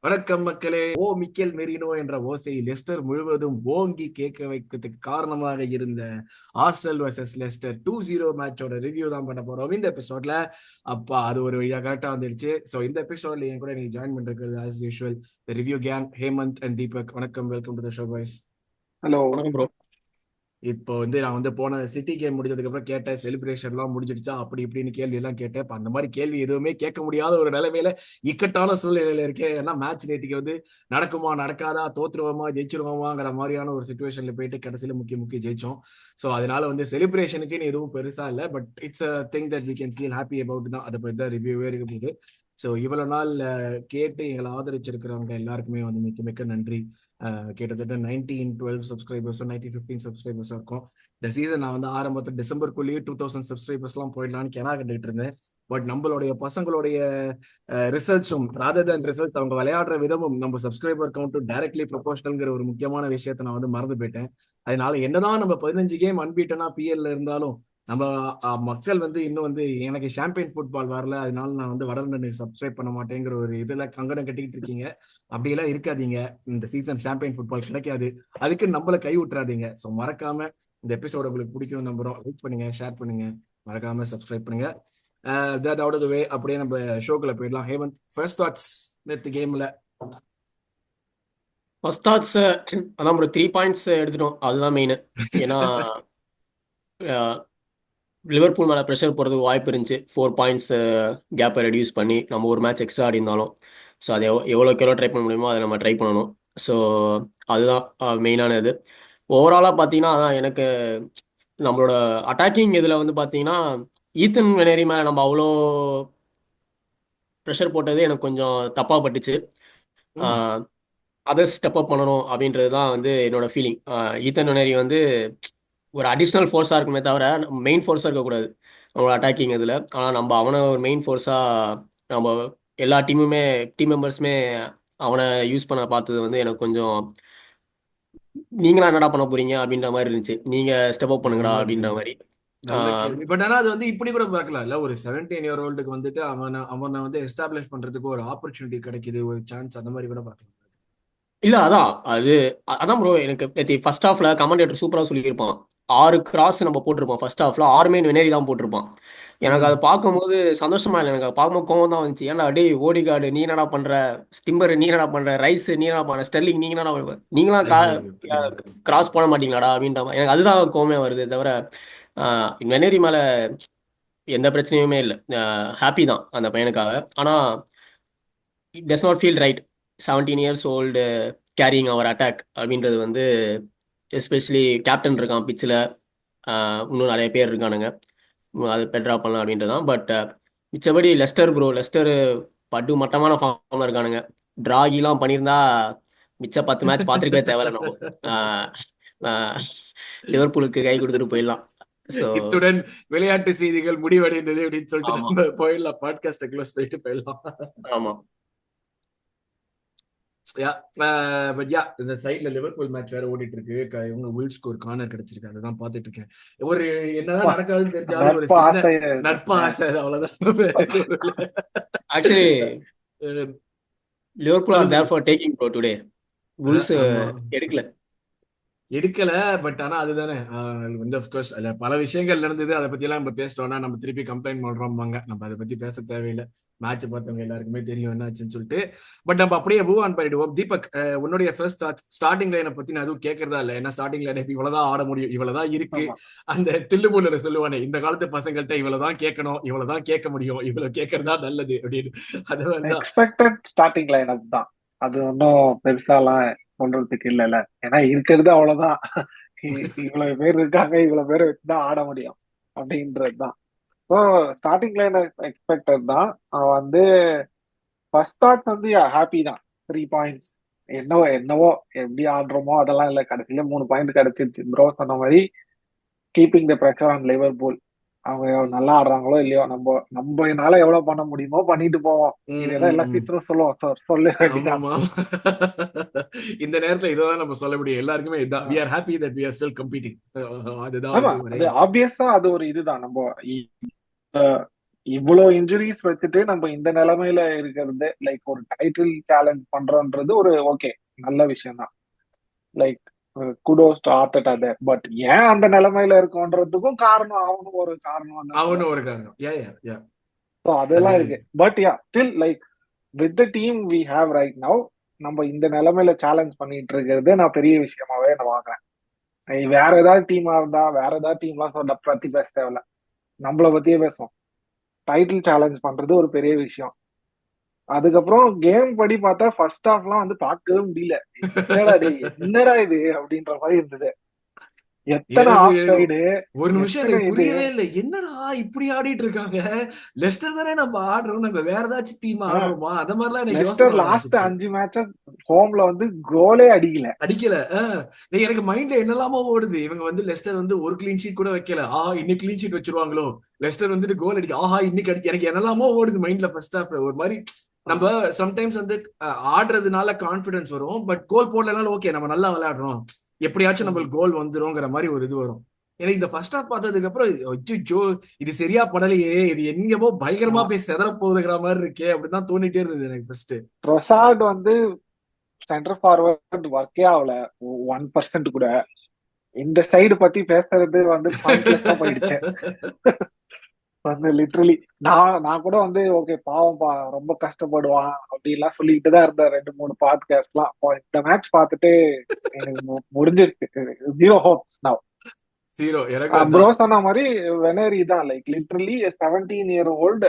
வணக்கம் மக்களே. Michael Marino என்ற ஓசை லெஸ்டர் முழுவதும் ஓங்கி கேட்க வைக்கிறதுக்கு காரணமாக இருந்த ஆர்சனல் வர்சஸ் லெஸ்டர் 2-0 மேட்சோட ரிவ்யூ தான் பண்ண போறோம் இந்த எபிசோட்ல. அப்பா அது ஒரு வழியா கரெக்டா வந்துடுச்சு. ஸோ இந்த எபிசோட்ல என் கூட நீ ஜாயின் பண்றது as usual review gang Hemant and Deepak. வணக்கம், welcome to the show boys. Hello. வணக்கம் ப்ரோ. இப்போ நான் போன சிட்டி கேம் முடிஞ்சதுக்கு அப்புறம் கேட்டேன், செலிப்ரேஷன் எல்லாம் முடிஞ்சிடுச்சா அப்படி இப்படின்னு கேள்வி எல்லாம் கேட்டேன். இப்ப அந்த மாதிரி கேள்வி எதுவுமே கேட்க முடியாத ஒரு நிலைமையில இக்கட்டான சூழ்நிலையில இருக்கேன். ஏன்னா மேட்ச் நேற்றுக்கு நடக்குமா நடக்காதா, தோத்துருவோமா ஜெயிச்சிருவோமாங்கிற மாதிரியான ஒரு சுச்சுவேஷன்ல போயிட்டு கடைசியில முக்கிய ஜெயிச்சோம். ஸோ அதனால செலிப்ரேஷனுக்குன்னு எதுவும் பெருசா இல்லை, but it's a thing that we can feel happy about தான். அதை பத்தி தான் ரிவ்யூவே இருக்க போகுது. ஸோ இவ்வளவு நாள் கேட்டு எங்களை ஆதரிச்சிருக்கிறவங்க எல்லாருக்குமே மிக்க மிக்க நன்றி. கிட்டத்தட்ட 19-12 சப்ஸ்கிரைபர்ஸ் 19-15 சப்ஸ்கிரைபர்ஸ் இருக்கும். இந்த சீசன் நான் ஆரம்பத்தில் டிசம்பருக்குள்ளேயே 2000 சப்ஸ்கிரைபர்ஸ்லாம் போயிடலான்னு கிணா கண்டுட்டு இருந்தேன். பட் நம்மளுடைய பசங்களுடைய ரிசல்ட்ஸும் ராதர் தேன் ரிசல்ட்ஸ், அவங்க விளையாடுற விதமும் நம்ம சப்ஸ்கிரைபர் கவுண்ட்டும் டைரக்ட்லி ப்ரொபோஷனல்ங்கிற ஒரு முக்கியமான விஷயத்தை நான் மறந்து போயிட்டேன். அதனால என்னதான் நம்ம 15 கேம் அன்பீட்டனா பிஎல்ல இருந்தாலும் நம்ம மக்கள் இன்னும் எனக்கு சாம்பியன் ஃபுட்பால் வரல, அதனால நான் வடலண்டனை சப்ஸ்கிரைப் பண்ண மாட்டேங்கிற ஒரு இதுல கங்கணம் கட்டிக்கிட்டு இருக்கீங்க. அப்படியெல்லாம் இருக்காதீங்க. இந்த சீசன் சாம்பியன் ஃபுட்பால் கிடைக்காது, அதுக்கு நம்மள கை விட்டுறாதீங்க. ஸோ மறக்காம இந்த எபிசோட உங்களுக்கு பிடிக்கும் நம்புறோம். லைக் பண்ணுங்க, ஷேர் பண்ணுங்க, மறக்காம சப்ஸ்கிரைப் பண்ணுங்க. அவுட் வே அப்படியே நம்ம ஷோக்குள்ள போயிடலாம். ஹேமந்த், ஃபர்ஸ்ட் தாட்ஸ் நேத்து கேம்ல? ஃபர்ஸ்ட் தாட்ஸ் அதான் ப்ரோ, 3 பாயிண்ட்ஸ் எடுத்துட்டோம், அதுதான் மெயின். ஏன்னா லிவர்பூல் மேலே ப்ரெஷர் போகிறதுக்கு வாய்ப்பு இருந்துச்சு. 4 பாயிண்ட்ஸ் கேப்பை ரெடியூஸ் பண்ணி நம்ம ஒரு மேட்ச் எக்ஸ்ட்ரா ஆடி இருந்தாலும், ஸோ அதை எவ்வளோக்கு எவ்வளோ ட்ரை பண்ண முடியுமோ அதை நம்ம ட்ரை பண்ணணும். ஸோ அதுதான் மெயினான இது. ஓவராலாக பார்த்தீங்கன்னா அதான் எனக்கு நம்மளோட அட்டாக்கிங் இதில் பார்த்தீங்கன்னா ஈத்தன் வெனேரி மேலே நம்ம அவ்வளோ ப்ரெஷர் போட்டது எனக்கு கொஞ்சம் தப்பாக பட்டுச்சு. அதர் ஸ்டெப் அப் பண்ணணும் அப்படின்றது தான் என்னோட ஃபீலிங். ஈத்தன் வெனேரி ஒரு அடிஷ்னல் ஃபோர்ஸாக இருக்குமே தவிர மெயின் ஃபோர்ஸாக இருக்கக்கூடாது அவங்களோட அட்டாக்கிங் இதில். ஆனால் நம்ம அவனை ஒரு மெயின் ஃபோர்ஸாக நம்ம எல்லா டீம் மெம்பர்ஸுமே அவனை யூஸ் பண்ண பார்த்தது எனக்கு கொஞ்சம் நீங்களா என்னடா பண்ண போறீங்க அப்படின்ற மாதிரி இருந்துச்சு. நீங்கள் ஸ்டெப் அப் பண்ணுங்கடா நல்ல அப்படின்ற கேள்வி, மாதிரி. நல்ல கேள்வி. பட் ஆனா அது இப்படி கூட பார்க்கலாம் இல்ல, ஒரு 17 இயர் ஓல்டுக்கு அவனை எஸ்டாப்ளிஷ் பண்றதுக்கு ஒரு ஆப்பர்ச்சுனிட்டி கிடைக்குது, ஒரு சான்ஸ், அந்த மாதிரி கூட பார்க்கலாம். இல்லை அதான் அதான் ப்ரோ, எனக்கு ஃபர்ஸ்ட் ஹாஃப்ல கமெண்டேட்டர் சூப்பராக சொல்லியிருப்பான். 6 கிராஸ் நம்ம போட்டிருப்போம் ஃபர்ஸ்ட் ஹாஃப்ல, 6 வெனேரி தான் போட்டிருப்பான். எனக்கு அதை பார்க்கும்போது சந்தோஷமா இல்லை, எனக்கு அதை பார்க்கும்போது கோவம் தான் வந்துச்சு. ஏன்னா டேய் ஓடிகார்டு நீ என்னடா பண்ற, ஸ்டிம்பர் நீ என்னடா பண்ற, ரைஸ் நீ என்னடா பண்ற, ஸ்டெர்லிங் நீங்க என்னடா நீங்களாம் ஐயோ, கிராஸ் போட மாட்டீங்களாடா அப்படின்ற மாதிரி எனக்கு அதுதான் கோவமே வருது தவிர வெனேரி மேல எந்த பிரச்சனையுமே இல்லை. ஹாப்பி தான் அந்த பையனுக்காக. ஆனால் it does not feel right 17 years old carrying our attack அப்படின்றது எஸ்பெஷலி கேப்டன் இருக்கான் பிச்சில், இன்னும் நிறைய பேர் இருக்கானுங்க, அது பெட்ரா பண்ணலாம் அப்படின்றது தான். பட் மிச்சபடி லெஸ்டர் ப்ரோ, லெஸ்டர் பட்டு மட்டமான ஃபார்மில் இருக்கானுங்க. டிராகிலாம் பண்ணியிருந்தா மிச்ச 10 மேட்ச் பார்த்துருக்கவே தேவையில்ல நம்ம. லிவர்பூலுக்கு கை கொடுத்துட்டு போயிடலாம். ஸோ இத்துடன் விளையாட்டு செய்திகள் முடிவடைந்தது அப்படின்னு சொல்லிட்டு ஆமாம் நம்ம போயிடலாம், பாட்காஸ்ட் க்ளோஸ் பண்ணிட்டு போயிடலாம். ஆமாம். பட் இந்த சைட்ல லிவர்பூல் மேட்ச் வேற ஓடிட்டு இருக்கு. இவங்க வுல்ஸ்க்கு ஒரு கார்னர் கிடைச்சிருக்கு, அதுதான் பாத்துட்டு இருக்கேன். ஒரு என்னதான் நடக்காதுன்னு தெரிஞ்சாலும் ஒரு நட்பு சின்ன ஆசை. நட்பு ஆசை, அவ்வளவுதான். ஆக்சுவலி அஹ் லிவர்பூல் சொல்லு ஆர் சொல்லு. There for taking bro today. Wolves ஆமா, எடுக்கல. எடுக்கல. பட் ஆனா அதுதானே அஃப்கோர்ஸ் அதுல பல விஷயங்கள் நடந்தது. அதை பத்தி எல்லாம் நம்ம பேசிட்டோம்னா நம்ம திருப்பி கம்ப்ளைண்ட் பண்றோம்பாங்க. நம்ம அதை பத்தி பேச தேவையில்லை, மேட்ச் பார்த்தவங்க எல்லாருக்குமே தெரியும் என்னாச்சுன்னு சொல்லிட்டு. பட் நம்ம அப்படியே மூவ் ஆன் பண்ணிடுவோம். தீபக், உன்னுடைய ஃபர்ஸ்ட் ஸ்டார்டிங் லைனை பத்தி நான் எதுவும் கேட்கறதா இல்லை. ஏன்னா ஸ்டார்டிங் லைன் இவ்வளவுதான் ஆட முடியும், இவ்வளவுதான் இருக்கு. ஆமா. அந்த தில்லுமுல்ல சொல்லுவானே, இந்த காலத்து பசங்கள்ட்ட இவ்வளவுதான் கேட்கணும், இவ்வளவுதான் கேட்க முடியும், இவ்வளவு கேட்கறதா நல்லது அப்படின்னு. அது தான். எக்ஸ்பெக்டட் ஸ்டார்டிங் லைனப் தான். அது ஒன்றும் பெருசாலாம் சொல்றதுக்கு இல்லைல்ல. ஏன்னா இருக்கிறது அவ்வளவுதான். இவ்வளவு பேர் இருக்காங்க, இவ்வளவு பேர் வச்சுதான் ஆட முடியும் அப்படின்றதுதான். ஸோ ஸ்டார்டிங் லைன் எக்ஸ்பெக்டட் தான். அவன் ஃபர்ஸ்ட் தாட் ஹாப்பி தான். 3 பாயிண்ட்ஸ் என்னவோ என்னவோ எப்படி ஆடுறோமோ அதெல்லாம் இல்லை, கடைசியில 3 பாயிண்ட் கிடைச்சிருச்சு. ப்ரோ சொன்ன மாதிரி keeping the pressure on Liverpool. அவங்க நல்லா ஆடுறாங்களோ இல்லையோ, நம்மனால எவ்வளவு பண்ண முடியுமோ பண்ணிட்டு போவோம். இதேதான் எல்லா சீசனும் சொல்லுவோம். சொல்ல வேண்டியதான். ஆமா. இந்த நேரத்துல இதான் நம்ம சொல்ல முடியும் எல்லாருக்குமே. இதுதான், we are happy that we are still competing. அதுதான் ஆமா, ஒரே. அது ஆப்வியஸா அது ஒரு இதுதான். நம்ம இவ்வளவு இன்ஜுரிஸ் வச்சுட்டு நம்ம இந்த நிலைமையில இருக்கிறது லைக் ஒரு டைட்டில் சேலஞ்ச் பண்றோன்றது ஒரு ஓகே நல்ல விஷயம் தான். Like kudos to Arteta there. But ஏன் அந்த நிலைமையில இருக்கோன்றதுக்கும் காரணம் அவனும் ஒரு காரணம் தானே. அவனும் ஒரு காரணம். யா யா யா ஸோ அது அதெல்லாம் இருக்கு. But yeah still like with the team we have right now நம்ம இந்த நிலைமையில சேலஞ்ச் பண்ணிட்டு இருக்கிறது நான் பெரிய விஷயமாவே நான் வாங்குறேன். வேற ஏதாவது டீமா இருந்தா வேற ஏதாவது டீம்லாம் சொல்ல பத்தி பேச தேவையில்ல, நம்மள பத்தியே பேசுவோம். டைட்டில் சேலஞ்ச் பண்றது ஒரு பெரிய விஷயம். அதுக்கப்புறம் கேம் படி பார்த்தா ஃபர்ஸ்ட் ஹாஃப்லாம் வந்து பார்க்கவே முடியல. என்னடா டேய் என்னடா இது அப்படின்ற மாதிரி இருந்தது. எத்தனை எனக்கு ஆஃப் சைடு, ஒரு நிமிஷம் எத்தனை எனக்கு இது. புரியவே இல்லை. என்னடா இப்படி ஆடிட்டு இருக்காங்க? லெஸ்டர் தானே நம்ம ஆடுறோம், நம்ம வேற ஏதாச்சும் டீம் ஆடுறோமா? அத மாதிரிலாம் எனக்கு யோசனை லெஸ்டர் வர லாஸ்ட் ஆரம்பிச்சிருச்சு. 5 மேட்ச ஹோம்ல வந்து கோலே அடிக்கல. அடிக்கல. எனக்கு மைண்ட்ல என்னெல்லாமோ ஓடுது. இவங்க வந்து லெஸ்டர் வந்து ஒரு கிளீன் ஷீட் கூட வைக்கல. ஆஹா இன்னைக்கு கிளீன் ஷீட் வச்சிருவாங்களோ, லெஸ்டர் வந்துட்டு கோல் அடிக்க, ஆஹா இன்னைக்கு எனக்கு என்னெல்லாமோ ஓடுது மைண்ட்ல ஃபர்ஸ்ட் ஹாஃப்ல. ஒரு மாதிரி நம்ம சம்டைம்ஸ் வந்து ஆடுறதுனால கான்பிடன்ஸ் வரும், பட் கோல் போடலனாலும் ஓகே நம்ம நல்லா விளையாடுறோம், எப்படியாச்சும் நம்மளுக்கு கோல் வந்துருங்கிற மாதிரி ஒரு இது வரும். எனக்கு இந்த ஃபர்ஸ்ட் ஹாஃப் பார்த்ததுக்கு அப்புறம் அச்சோ இது சரியா படலையே, இது எங்கேயோ பயங்கரமா போய் செதற போகுதுங்கிற மாதிரி இருக்கே அப்படின்னு தான் தோணிட்டே இருந்தது எனக்கு ஃபர்ஸ்ட். ட்ரொசார்ட் வந்து சென்டர் ஃபார்வர்ட் ஒர்க்கே ஆகல 1% கூட. இந்த சைடு பத்தி பேசுறது வந்து பாயிண்ட்லெஸ்ஸா போயிடுச்சு. வந்து லிட்ரலி நான் கூட வந்து ஓகே பாவம்பா ரொம்ப கஷ்டப்படுவான் அப்படின்லாம் சொல்லிட்டு தான் இருந்தேன் 2-3 பாட்காஸ்ட்லாம். இந்த மேட்ச் பார்த்துட்டு எனக்கு முடிஞ்சிருக்கு. 0 ஹோப்ஸ் நவ். ஜீரோ எனக்கு ப்ரோ அதான். சொன்ன மாதிரி வெனரி தான் like literally 17-year-old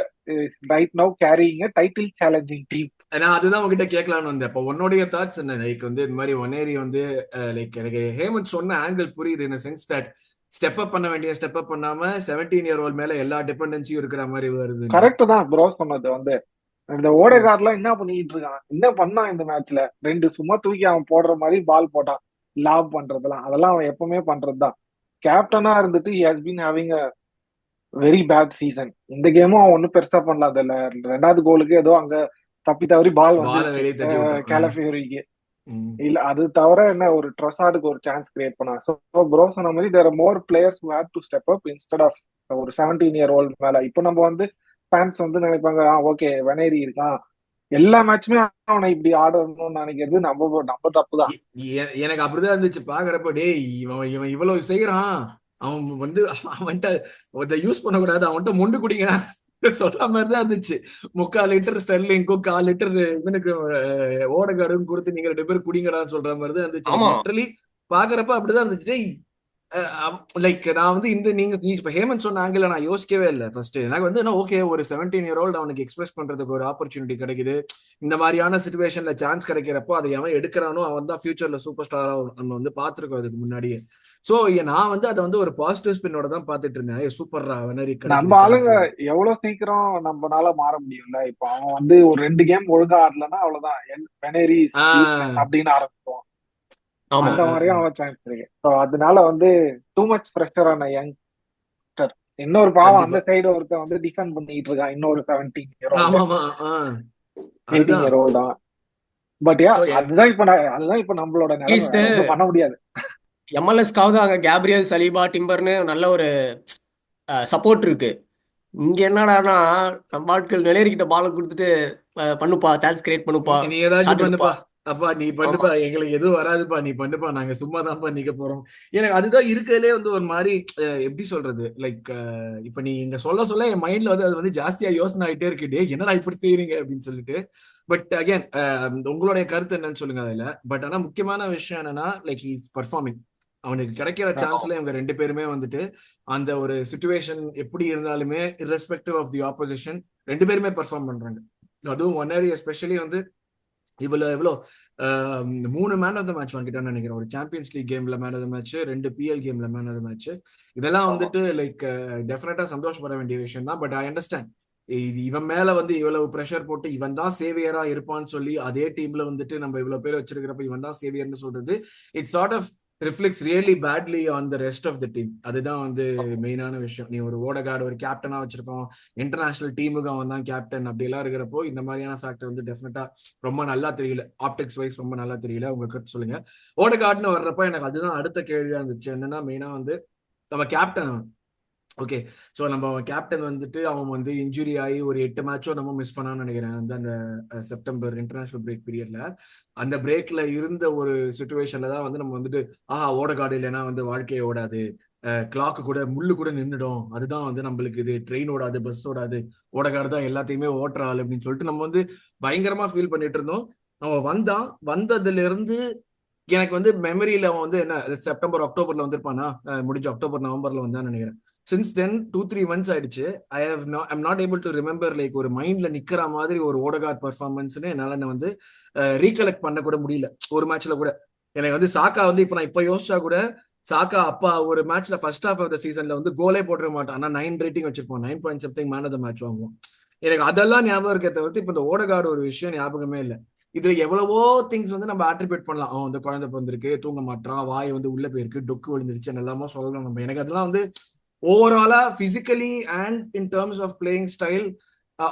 right now carrying a title challenging team. நான் அதுதான் உங்ககிட்ட கேட்கலான்னு வந்தேன். அப்போ உன்னுடைய தாட்ஸ் என்ன? லைக் வந்து இந்த மாதிரி ஒன்னேரி வந்து லைக் எனக்கு ஹேமந்த் சொன்ன ஆங்கிள் புரியுது. இந்த சென்ஸ் தட் ஸ்டெப் அப் பண்ண வேண்டிய ஸ்டெப் அப் பண்ணாம 17 year old மேல எல்லா டிபெண்டன்சியும் இருக்கிற மாதிரி வருதுன்னு. கரெக்ட் தான் ப்ரோ சொன்னது. வந்து இந்த ஓடேகார்ட்லாம் என்ன பண்ணிட்டு இருக்கான், என்ன பண்ணான் இந்த மேட்ச்ல? 2 சும்மா தூக்கி அவன் போடுற மாதிரி பால் போட்டான். லாப் பண்றதெல்லாம் அதெல்லாம் அவன் எப்பவுமே பண்றதுதான். கேப்டனா இருந்துட்டு he has been having a very bad season. இந்த கேமும் அவன் ஒன்னும் பெருசா பண்ணல. அதுல 2வது கோலுக்கு ஏதோ அங்க தப்பி தவறி பால் பால வந்துருச்சு வெளியே தட்டி விட்டான். கேலஃபியோரிக்கு. ம். இல்ல அது தவிர என்ன ஒரு ட்ரொசார்டுக்கு ஒரு சான்ஸ் கிரியேட் பண்ணான். ஸோ ப்ரோ சொன்ன மாதிரி there are more players who have to step up instead of ஒரு 17-year-old மேல. இப்போ நம்ம வந்து ஃபேன்ஸ் வந்து நினைப்பாங்க ஓகே வெனேரி இருக்கான் எல்லா மேட்சுமே அவனை இப்படி ஆடணும்னு நினைக்கிறது நம்ம நம்ம தப்பு தான். எனக்கு அப்படிதான் இருந்துச்சு பாக்குறப்ப. டேய் இவன் இவன் இவ்வளவு செய்யறான், அவன் வந்து அவன்கிட்ட யூஸ் பண்ணக்கூடாது, அவன்கிட்ட மொண்டு குடிங்க சொல்ற மாதிரி தான் இருந்துச்சு. 3/4 லிட்டர் ஸ்டெர்லிங்க்கும் 1/4 லிட்டர் இவனுக்கு ஓடகார்டும் கொடுத்து நீங்க 2 பேரும் குடிங்கடான்னு சொல்ற மாதிரி தான் இருந்துச்சு. ஆமா. லிட்டரலி பாக்குறப்ப அப்படிதான் இருந்துச்சு. டேய் லைக் நான் வந்து நீ இப்ப ஹேமந்த் சொன்ன ஆங்கிள் நான் யோசிக்கவே இல்லை ஃபர்ஸ்ட். எனக்கு வந்து ஓகே ஒரு 17 year old அவனுக்கு எக்ஸ்பிரஸ் பண்றதுக்கு ஒரு ஆப்பர்ச்சுனிட்டி கிடைக்குது. இந்த மாதிரியான சுச்சுவேஷன்ல சான்ஸ் கிடைக்கிறப்போ அதை எவன் எடுக்கிறானோ அவன் தான் ஃபியூச்சர்ல சூப்பர் ஸ்டாரா நம்ம வந்து பாத்துருக்கோம் அதுக்கு முன்னாடியே. சோ நான் வந்து அதை வந்து ஒரு பாசிட்டிவ் ஸ்பின்னோட தான் பாத்துட்டு இருந்தேன். சூப்பரா வெனரி நம்ம கிடைக்குது ஆளுங்க சான்ஸ். எவ்வளவு சீக்கிரம் நம்மனால மாற முடியும்ல. இப்போ அவன் வந்து ஒரு 2 கேம் ஒழுங்கா ஆடலன்னா அவ்வளவுதான் வெனரி ஆஹ் அப்படின்னு ஆரம்பிப்போம். ஆமா. அந்த மாதிரியும் அவன் சான்ஸ் இருக்கு. ஸோ அதனால வந்து டூ மச் ப்ரெஷர் ஆன யங்ஸ்டர். இன்னொரு பாவம் அந்த கண்டிப்பா. சைடு ஒருத்தன் வந்து டிஃபெண்ட் பண்ணிட்டு இருக்கான். இன்னொரு 17-year-old ஆமா ஆமா. எயிட்டீன் அதுதான். இயர் ஓல்டா. பட் யா சோ அதுதான் இப்ப நம்மளோட நிலைமை. அட்லீஸ்ட் வேற ஒன்றும் பண்ண முடியாது. எம்எல்எஸ்க்காவது அங்க கேப்ரியல் சலீபா டிம்பர்னு நல்ல ஒரு சப்போர்ட் இருக்கு. இங்க என்னடான்னா நம்ம ஆட்கள் நிலையர்கிட்ட பாலை கொடுத்துட்டு பண்ணுப்பா, சான்ஸ் கிரியேட் பண்ணுப்பா, நீ ஏதாச்சும் ஷாட் எடுப்பா. பண்ணுப்பா, அப்பா நீ ஆமா. பண்ணுப்பா, எங்களுக்கு எதுவும் வராதுப்பா, நீ பண்ணுப்பா, நாங்க சும்மா தான்ப்பா நிக்க போறோம். எனக்கு அதுதான் இருக்கிறதுலே வந்து ஒரு மாதிரி எப்படி சொல்றது, லைக் இப்ப நீ இங்க சொல்ல சொல்ல என் மைண்ட்ல வந்து அது வந்து ஜாஸ்தியா யோசனை ஆயிட்டே இருக்கு. டே என்னடா இப்படி செய்யறீங்க அப்படின்னு சொல்லிட்டு. பட் அகைன் உங்களுடைய கருத்து என்னன்னு சொல்லுங்க அதுல. பட் ஆனா முக்கியமான விஷயம் என்னன்னா லைக் இஸ் பர்ஃபார்மிங். அவனுக்கு கிடைக்கிற சான்ஸ்ல இவங்க 2 பேருமே வந்துட்டு அந்த ஒரு சுச்சுவேஷன் எப்படி இருந்தாலுமே irrespective ஆஃப் தி ஆப்போசிஷன் 2 பேருமே பெர்ஃபார்ம் பண்றாங்க. அதுவும் ஒன்னேரி எஸ்பெஷலி வந்து இவ்வளோ 3 மேன் ஆஃப் த மேட்ச் வாங்கிட்டான்னு நினைக்கிறேன். ஒரு சாம்பியன்ஸ் லீக் கேம்ல man of the match, 2 PL கேம்ல மேன் ஆஃப் த மேட்ச். இதெல்லாம் வந்துட்டு லைக் டெஃபினட்டா சந்தோஷப்பட வேண்டிய விஷயம் தான். பட் ஐ அண்டர்ஸ்டாண்ட் இவன் மேல வந்து இவ்வளவு ப்ரெஷர் போட்டு இவன் தான் சேவியரா இருப்பான்னு சொல்லி அதே டீம்ல வந்துட்டு நம்ம இவ்வளவு பேர் வச்சிருக்கிறப்ப இவன் தான் சேவியர்னு சொல்றது it's sort of reflects really badly on the rest of the team. அதுதான் வந்து மெயினான விஷயம். நீ ஒரு ஓடகார்டு ஒரு கேப்டனா வச்சிருக்கோம், இன்டர்நேஷனல் டீமுக்கு அவன் தான் கேப்டன், அப்படி எல்லாம் இருக்கிறப்போ இந்த மாதிரியான ஃபேக்டர் வந்து டெஃபினட்டா ரொம்ப நல்லா தெரியல. ஆப்டிக்ஸ் வைஸ் ரொம்ப நல்லா தெரியல. உங்க கருத்து சொல்லுங்க. ஓடகார்டுன்னு வர்றப்ப எனக்கு அதுதான் அடுத்த கேள்வியா இருந்துச்சு. என்னன்னா மெயினா வந்து நம்ம கேப்டன் ஓகே. ஸோ நம்ம கேப்டன் வந்துட்டு அவன் வந்து இன்ஜுரி ஆகி ஒரு 8 மேட்சோ நம்ம மிஸ் பண்ணான்னு நினைக்கிறேன் வந்து அந்த செப்டம்பர் இன்டர்நேஷனல் பிரேக் பீரியட்ல. அந்த பிரேக்ல இருந்த ஒரு சுச்சுவேஷன்ல தான் வந்து நம்ம வந்துட்டு ஓடகார்டு இல்லைன்னா வந்து வாழ்க்கையை ஓடாது, கிளாக்கு கூட முள்ளு கூட நின்றுடும், அதுதான் வந்து நம்மளுக்கு இது ட்ரெயின் ஓடாது பஸ் ஓடாது, ஓடகார்டு தான் எல்லாத்தையுமே ஓட்டுற ஆள் அப்படின்னு சொல்லிட்டு நம்ம வந்து பயங்கரமா ஃபீல் பண்ணிட்டு இருந்தோம். அவன் வந்ததுல இருந்து எனக்கு வந்து மெமரியில அவன் வந்து என்ன செப்டம்பர் அக்டோபர்ல வந்திருப்பானா, முடிஞ்ச அக்டோபர் நவம்பர்ல வந்தான்னு நினைக்கிறேன். சின்ஸ் தென் 2-3 months ஆயிடுச்சு. I'm not able to remember like ஒரு மைண்ட்ல நிக்கிற மாதிரி ஒரு ஓடகார்ட் பர்ஃபார்மன்ஸ்னு என்னால வந்து ரீகலெக்ட் பண்ண கூட முடியல ஒரு மேட்ச்ல கூட. எனக்கு வந்து சாக்கா வந்து இப்ப நான் இப்ப யோசிச்சா கூட சாக்கா அப்பா ஒரு மேட்ச்ல ஃபர்ஸ்ட் ஹாஃப் ஆஃப் த சீசன்ல வந்து கோலே போட்டுற மாட்டான், ஆனா 9 ரேட்டிங் வச்சிருப்போம், 9 point something man of the match வாங்குவோம். எனக்கு அதெல்லாம் ஞாபகம் இருக்க தவிர்த்து இப்ப இந்த ஓடகார்டு ஒரு விஷயம் ஞாபகமே இல்லை. இதுல எவ்வளவோ திங்ஸ் வந்து நம்ம ஆட்ரிபியூட் பண்ணலாம். அவன் வந்து குழந்தை பிறந்திருக்கு, தூங்க மாட்டான், வாய் வந்து உள்ள போயிருக்கு, டொக்கு விழுந்துருச்சு, எல்லாமே சொல்லலாம் நம்ம. எனக்கு அதெல்லாம் வந்து ஓவராலா physically and in terms of playing style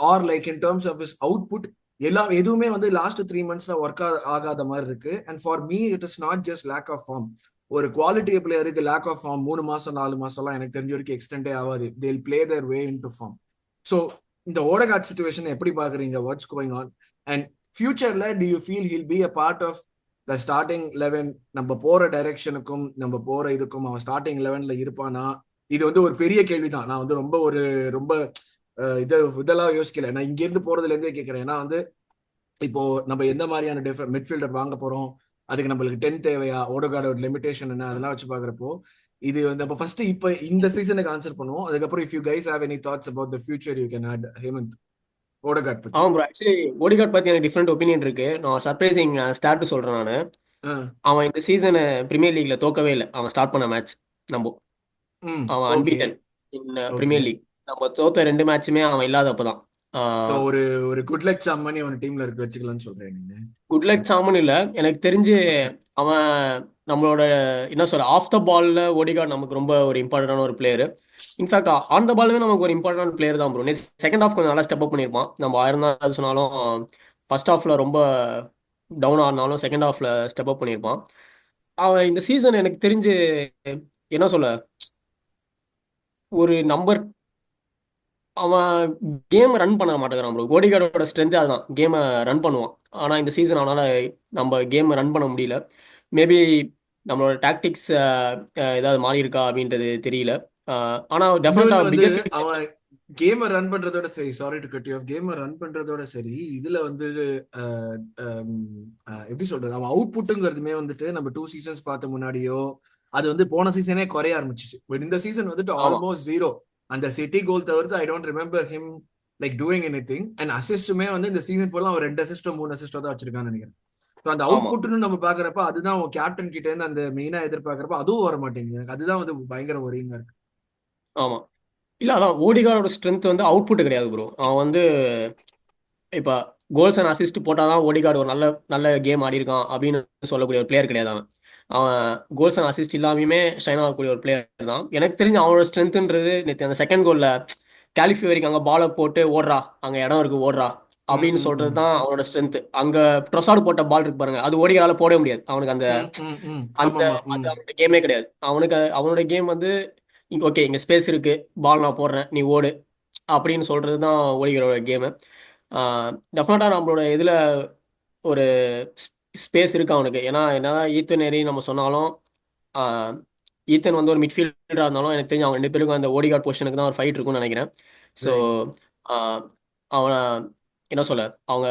or like in terms of his output எல்லாம் எதுவுமே வந்து லாஸ்ட் 3 monthsல ஒர்க் ஆகாத மாதிரி இருக்கு. And for me it is not just lack of form. ஒரு குவாலிட்டி பிளேயருக்கு லேக் ஆஃப் ஃபார்ம் 3 மாசம் 4 மாசம்லாம் எனக்கு தெரிஞ்ச வரைக்கும் எக்ஸ்டெண்டே ஆகாது. They'll play their way into form. So இந்த ஓடகார்ட் சுச்சுவேஷன் எப்படி பாக்குறீங்க? What's going on? அண்ட் ஃபியூச்சர்ல do you feel he'll be a part of the starting 11? நம்ம போற டைரக்ஷனுக்கும் நம்ம போற இதுக்கும் அவன் ஸ்டார்டிங் 11ல இருப்பானா? இது வந்து ஒரு பெரிய கேள்விதான். நான் வந்து ரொம்ப இதெல்லாம் யோசிக்கல. நான் இங்க இருந்து போறதுல இருந்தே கேட்கிறேன். ஏன்னா வந்து இப்போ நம்ம எந்த மாதிரியான மிட்ஃபீல்டர் வாங்க போறோம், அதுக்கு நம்மளுக்கு 10 தேவையா, ஓடோகார்டோட லிமிடேஷன் என்ன, அதெல்லாம் வச்சு பாக்குறப்போ இது வந்து நம்ம ஃபர்ஸ்ட் இப்ப இந்த சீசனுக்கு ஆன்சர் பண்ணுவோம். அதுக்கப்புறம் if you guys have any thoughts about the future you can add. Hemant, Odegaard பத்தி. ஆமாம் ப்ரோ, ஆக்சுவலி ஓடிகார்ட் பத்தி எனக்கு டிஃப்ரெண்ட் ஒப்பீனியன் இருக்கு. நான் சர்ப்ரைசிங் ஸ்டார்ட் சொல்றேன் நான். ஆ, அவன் இந்த சீசன் பிரீமியர் லீக்ல தோக்கவே இல்லை. அவன் ஸ்டார்ட் பண்ண மேட்ச் நம்ம ம், அவன் okay, unbeaten in okay. Premier League. நம்ம தோத்த 2 மேட்சுமே அவன் இல்லாதப்பதான். சோ ஒரு ஒரு குட் லக் சாம் அவன் டீம்ல இருக்க வச்சுக்கலாம்னு சொல்றேன் நீங்க. குட் லக் சாமன் இல்லை எனக்கு தெரிஞ்சு. அவன் நம்மளோட என்ன சொல்ற ஆஃப் த பால்ல ஓடிகார்ட் நமக்கு ரொம்ப ஒரு இம்பார்ட்டன்டான ஒரு பிளேயர். இன்ஃபேக்ட் ஆன் த பாலுமே நமக்கு ஒரு இம்பார்ட்டன்ட் பிளேயர் தான் ப்ரோ. செகண்ட் ஹாஃப் கொஞ்சம் நல்லா ஸ்டெப் அப் பண்ணியிருப்பான். நம்ம 1000 தான் சொன்னாலும் ஃபர்ஸ்ட் ஹாஃப்ல ரொம்ப டவுன் ஆனாலும் செகண்ட் ஹாஃப்ல ஸ்டெப் அப் பண்ணியிருப்பான். அவன் இந்த சீசன் எனக்கு தெரிஞ்சு என்ன சொல்ல ஒரு நம்பர் அவன் கேம் ரன் பண்ண மாட்டேங்கிறான் ப்ரோ. கோடிகார்டோட ஸ்ட்ரென்த் அதுதான், கேமை ரன் பண்ணுவான். ஆனால் இந்த சீசன் அவனால் நம்ம கேம் ரன் பண்ண முடியல. மேபி நம்மளோட டாக்டிக்ஸ் ஏதாவது மாறி இருக்கா அப்படின்றது தெரியல. ஆனால் டெஃபினட்டா இன்னொன்னு வந்து பிகர். அவன் கேம ரன் பண்றதோட சரி, sorry to cut you off, game run பண்றதோட சரி, இதுல வந்து அஹ், அம், எப்படி சொல்றது, அவன் அவுட்புட்டுங்கிறதுமே வந்துட்டு நம்ம 2 சீசன்ஸ் பார்த்த முன்னாடியோ அது வந்து போன சீசனே குறைய ஆரம்பிச்சிச்சு. பட் இந்த சீசன் வந்துட்டு ஆமாம் ஆல்மோஸ்ட் ஜீரோ. அந்த சிட்டி கோல் தவிர்த்து I don't remember him like doing anything. And அசிஸ்டுமே வந்து இந்த சீசன் ஃபுல்லா அவன் 2 அசிஸ்டோ 3 அசிஸ்டோ தான் வச்சிருக்கான்னு நினைக்கிறேன். ஸோ அந்த ஆமாம் அவுட்புட்னு நம்ம பாக்குறப்ப அதுதான் அவன் கேப்டன் கிட்ட இருந்து அந்த மெயினா எதிர்பார்க்கறப்ப அதுவும் வர மாட்டேங்குது. எனக்கு அதுதான் வந்து பயங்கர ஒரிங்கா இருக்கு. ஆமாம். இல்லை, அதான் ஓடிகார்டோட ஸ்ட்ரென்த் வந்து அவுட்புட் கிடையாது ப்ரோ. அவன் வந்து இப்போ கோல்ஸ் அண்ட் அசிஸ்ட் போட்டால் தான் ஓடிகார்டு ஒரு நல்ல நல்ல கேம் ஆடி இருக்கான் அப்படின்னு சொல்லக்கூடிய ஒரு பிளேயர் கிடையாது அவன். அவன் கோல்ஸ் அண்ட் அசிஸ்ட் இல்லாமையுமே ஷைன் ஆகக்கூடிய ஒரு பிளேயர் தான். எனக்கு தெரிஞ்சு அவனோட ஸ்ட்ரென்த்ன்றது நேற்று அந்த செகண்ட் கோலில் கேலிஃபி வரைக்கும் அங்கே பாலை போட்டு ஓடுறா, அங்கே இடம் இருக்கு ஓடுறா ம், அப்படின்னு ம், சொல்றது ம். தான் அவனோட ஸ்ட்ரென்த். அங்கே ட்ரொசாடு போட்ட பால் இருக்கு பாருங்க, அது ஓடிகாரால போடவே முடியாது. அவனுக்கு அந்த ம், ம், ம். அந்த ஆமாமா. அது ம். அவனோட கேமே கிடையாது. அவனோட கேம் வந்து இங்க ஓகே, இங்க ஸ்பேஸ் இருக்கு, பால் நான் போடுறேன், நீ ஓடு அப்படின்னு சொல்றது தான் ஓடிகாரோட கேமு. டெஃபினட்டா நம்மளோட இதுல ஒரு ஸ்பேஸ் இருக்கு அவனுக்கு. ஏன்னா என்னதான் ஈத்தன் நெறி நம்ம சொன்னாலும் ஆஹ், ஈத்தன் வந்து ஒரு மிட்ஃபீல்டரா இருந்தாலும் எனக்கு தெரிஞ்சு அவங்க 2 பேருக்கும் அந்த ஓடிகார்ட் பொசிஷனுக்கு தான் ஒரு ஃபைட் இருக்கும்னு நினைக்கிறேன். So right. அவனை என்ன சொல்ல அவங்க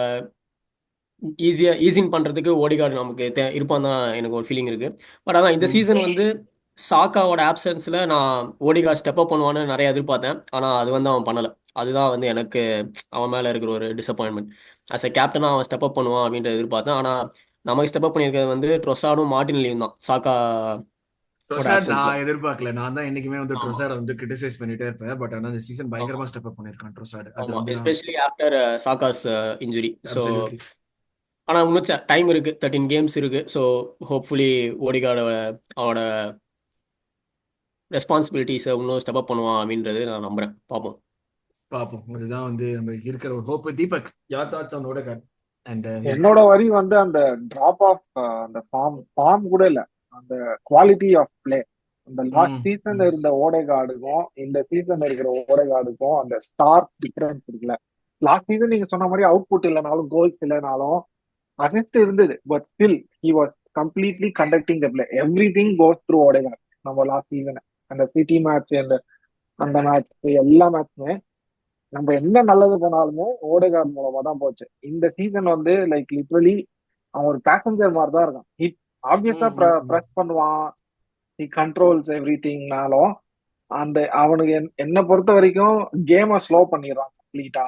ஈஸின் பண்றதுக்கு ஓடிகார்டு நமக்கு இருப்பான் தான் எனக்கு ஒரு ஃபீலிங் இருக்கு. பட் அதான் இந்த ம். சீசன் வந்து சாக்காவோட ஆப்சன்ஸ்ல நான் ஓடிகார்டு ஸ்டெப் அப் பண்ணுவான்னு நிறைய எதிர்பார்த்தேன். ஆனா அது வந்து அவன் பண்ணல. அதுதான் வந்து எனக்கு அவன் மேல இருக்கிற ஒரு டிசப்பாயின்மெண்ட். அஸ் எ கேப்டனா அவன் ஸ்டெப் அப் பண்ணுவான் அப்படின்ற எதிர்பார்த்தேன். ஆனா நமக்கு ஸ்டெப் அப் பண்ணியிருக்கிறது வந்து ட்ரொசாடும் மார்டின்லியும் தான், சாக்காவோட ட்ரொசார்ட் ஆப்சன்ஸ்ல. நான் எதிர்பார்க்கல. நான் தான் என்னைக்குமே வந்து ஆமா ட்ரொசார்ட வந்து கிரிட்டிசைஸ் பண்ணிட்டே இருப்பேன். பட் ஆனா இந்த சீசன் ஆமா பயங்கரமா ஸ்டெப் அப் பண்ணிருக்கான் ட்ரொசார்ட். அது ஆமா, வந்து நான் especially after Saka's injury. So absolutely. ஆனா இன்னும் டைம் இருக்கு, 13 கேம்ஸ் இருக்கு. ஸோ ஹோப்ஃபுல்லி ஓடிகார்டு அவனோட ரெஸ்பான்சிபிலிட்டிஸை இன்னும் ஸ்டெப் அப் பண்ணுவான் அப்படின்றது நான் நம்புறேன். பார்ப்போம். பாப்போம். அதுதான் வந்து நம்ம இருக்கிற ஒரு ஹோப். தீபக், யார் தாட்ஸ் ஆன் ஓடகார்ட் அண்ட் ஹிஸ்? என்னோட வரி வந்து அந்த டிராப் ஆஃப் அந்த ஃபார்ம் கூட இல்ல, அந்த குவாலிட்டி ஆஃப் பிளே. அந்த லாஸ்ட் ம், சீசன் ம். இருந்த ஓடேகார்டுக்கும் இந்த சீசன் இருக்கிற ஓடேகார்டுக்கும் அந்த ஸ்டார்க் டிஃபரன்ஸ் இருக்குல்ல. லாஸ்ட் சீசன் நீங்க சொன்ன மாதிரி அவுட்புட் இல்லைனாலும் கோல்ஸ் இல்லைனாலும் அசிஸ்ட் இருந்தது, but still he was completely conducting the play. Every thing goes through Odegaard. நம்ம லாஸ்ட் சீசன் அந்த சிட்டி மேட்ச், அந்த அந்த மேட்ச், எல்லா மேட்சுமே நம்ம என்ன நல்லது பண்ணாலுமே ஓடேகார்ட் மூலமா தான் போச்சு. இந்த சீசன் வந்து லைக் லிட்ரலி அவன் ஒரு பேசஞ்சர் மாதிரி தான் இருக்கான். ஆப்வியஸா ம், ம், ம். ப்ரெஸ் பண்ணுவான், ஹி கண்ட்ரோல்ஸ் எவ்ரி திங்னாலும் அந்த அவனுக்கு என்ன பொறுத்த வரைக்கும் கேமை ஸ்லோ பண்ணிடுறான் கம்ப்ளீட்டா.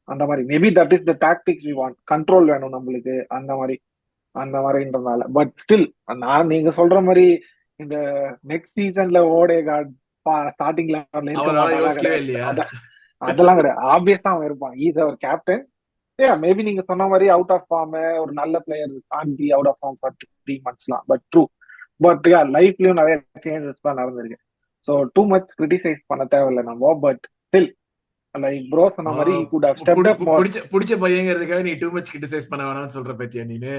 அந்த மாதிரி maybe that is the tactics we want. Control வேணும் நம்மளுக்கு, அந்த மாதிரி அந்த மாதிரின்றனால. பட் ஸ்டில் நான் நீங்க சொல்ற மாதிரி இந்த நெக்ஸ்ட் சீசன்ல ஓடேகார்ட் ஸ்டார்டிங் லெவல்ல இருக்க அவனால மாட்டான்லாம் யோசிக்கவே கிடையாது. இல்லையா? அதெல்லாம் கிடையாது. ஆப்வியஸா அவன் இருப்பான். Is our captain. மேபி நீங்க சொன்ன மாதிரி அவுட் ஆஃப் ஃபார்ம், ஒரு நல்ல player can be out of form for 3 monthsலாம். But true. பட் லைஃப்லயும் நிறைய சேஞ்சஸ் தான் நடந்திருக்கு. ஸோ டூ மச் கிரிட்டிசைஸ் பண்ண தேவையில்லை நம்ம. பட் ஸ்டில் லைக் ப்ரோ சொன்ன ஆ, மாதிரி he could have stepped up more. பிடிச்ச பிடிச்ச பையங்கிறதுக்காக நீ டூ மச் கிரிட்டிசைஸ் பண்ண வேணாம்னு சொல்ற பத்தியா நீனு?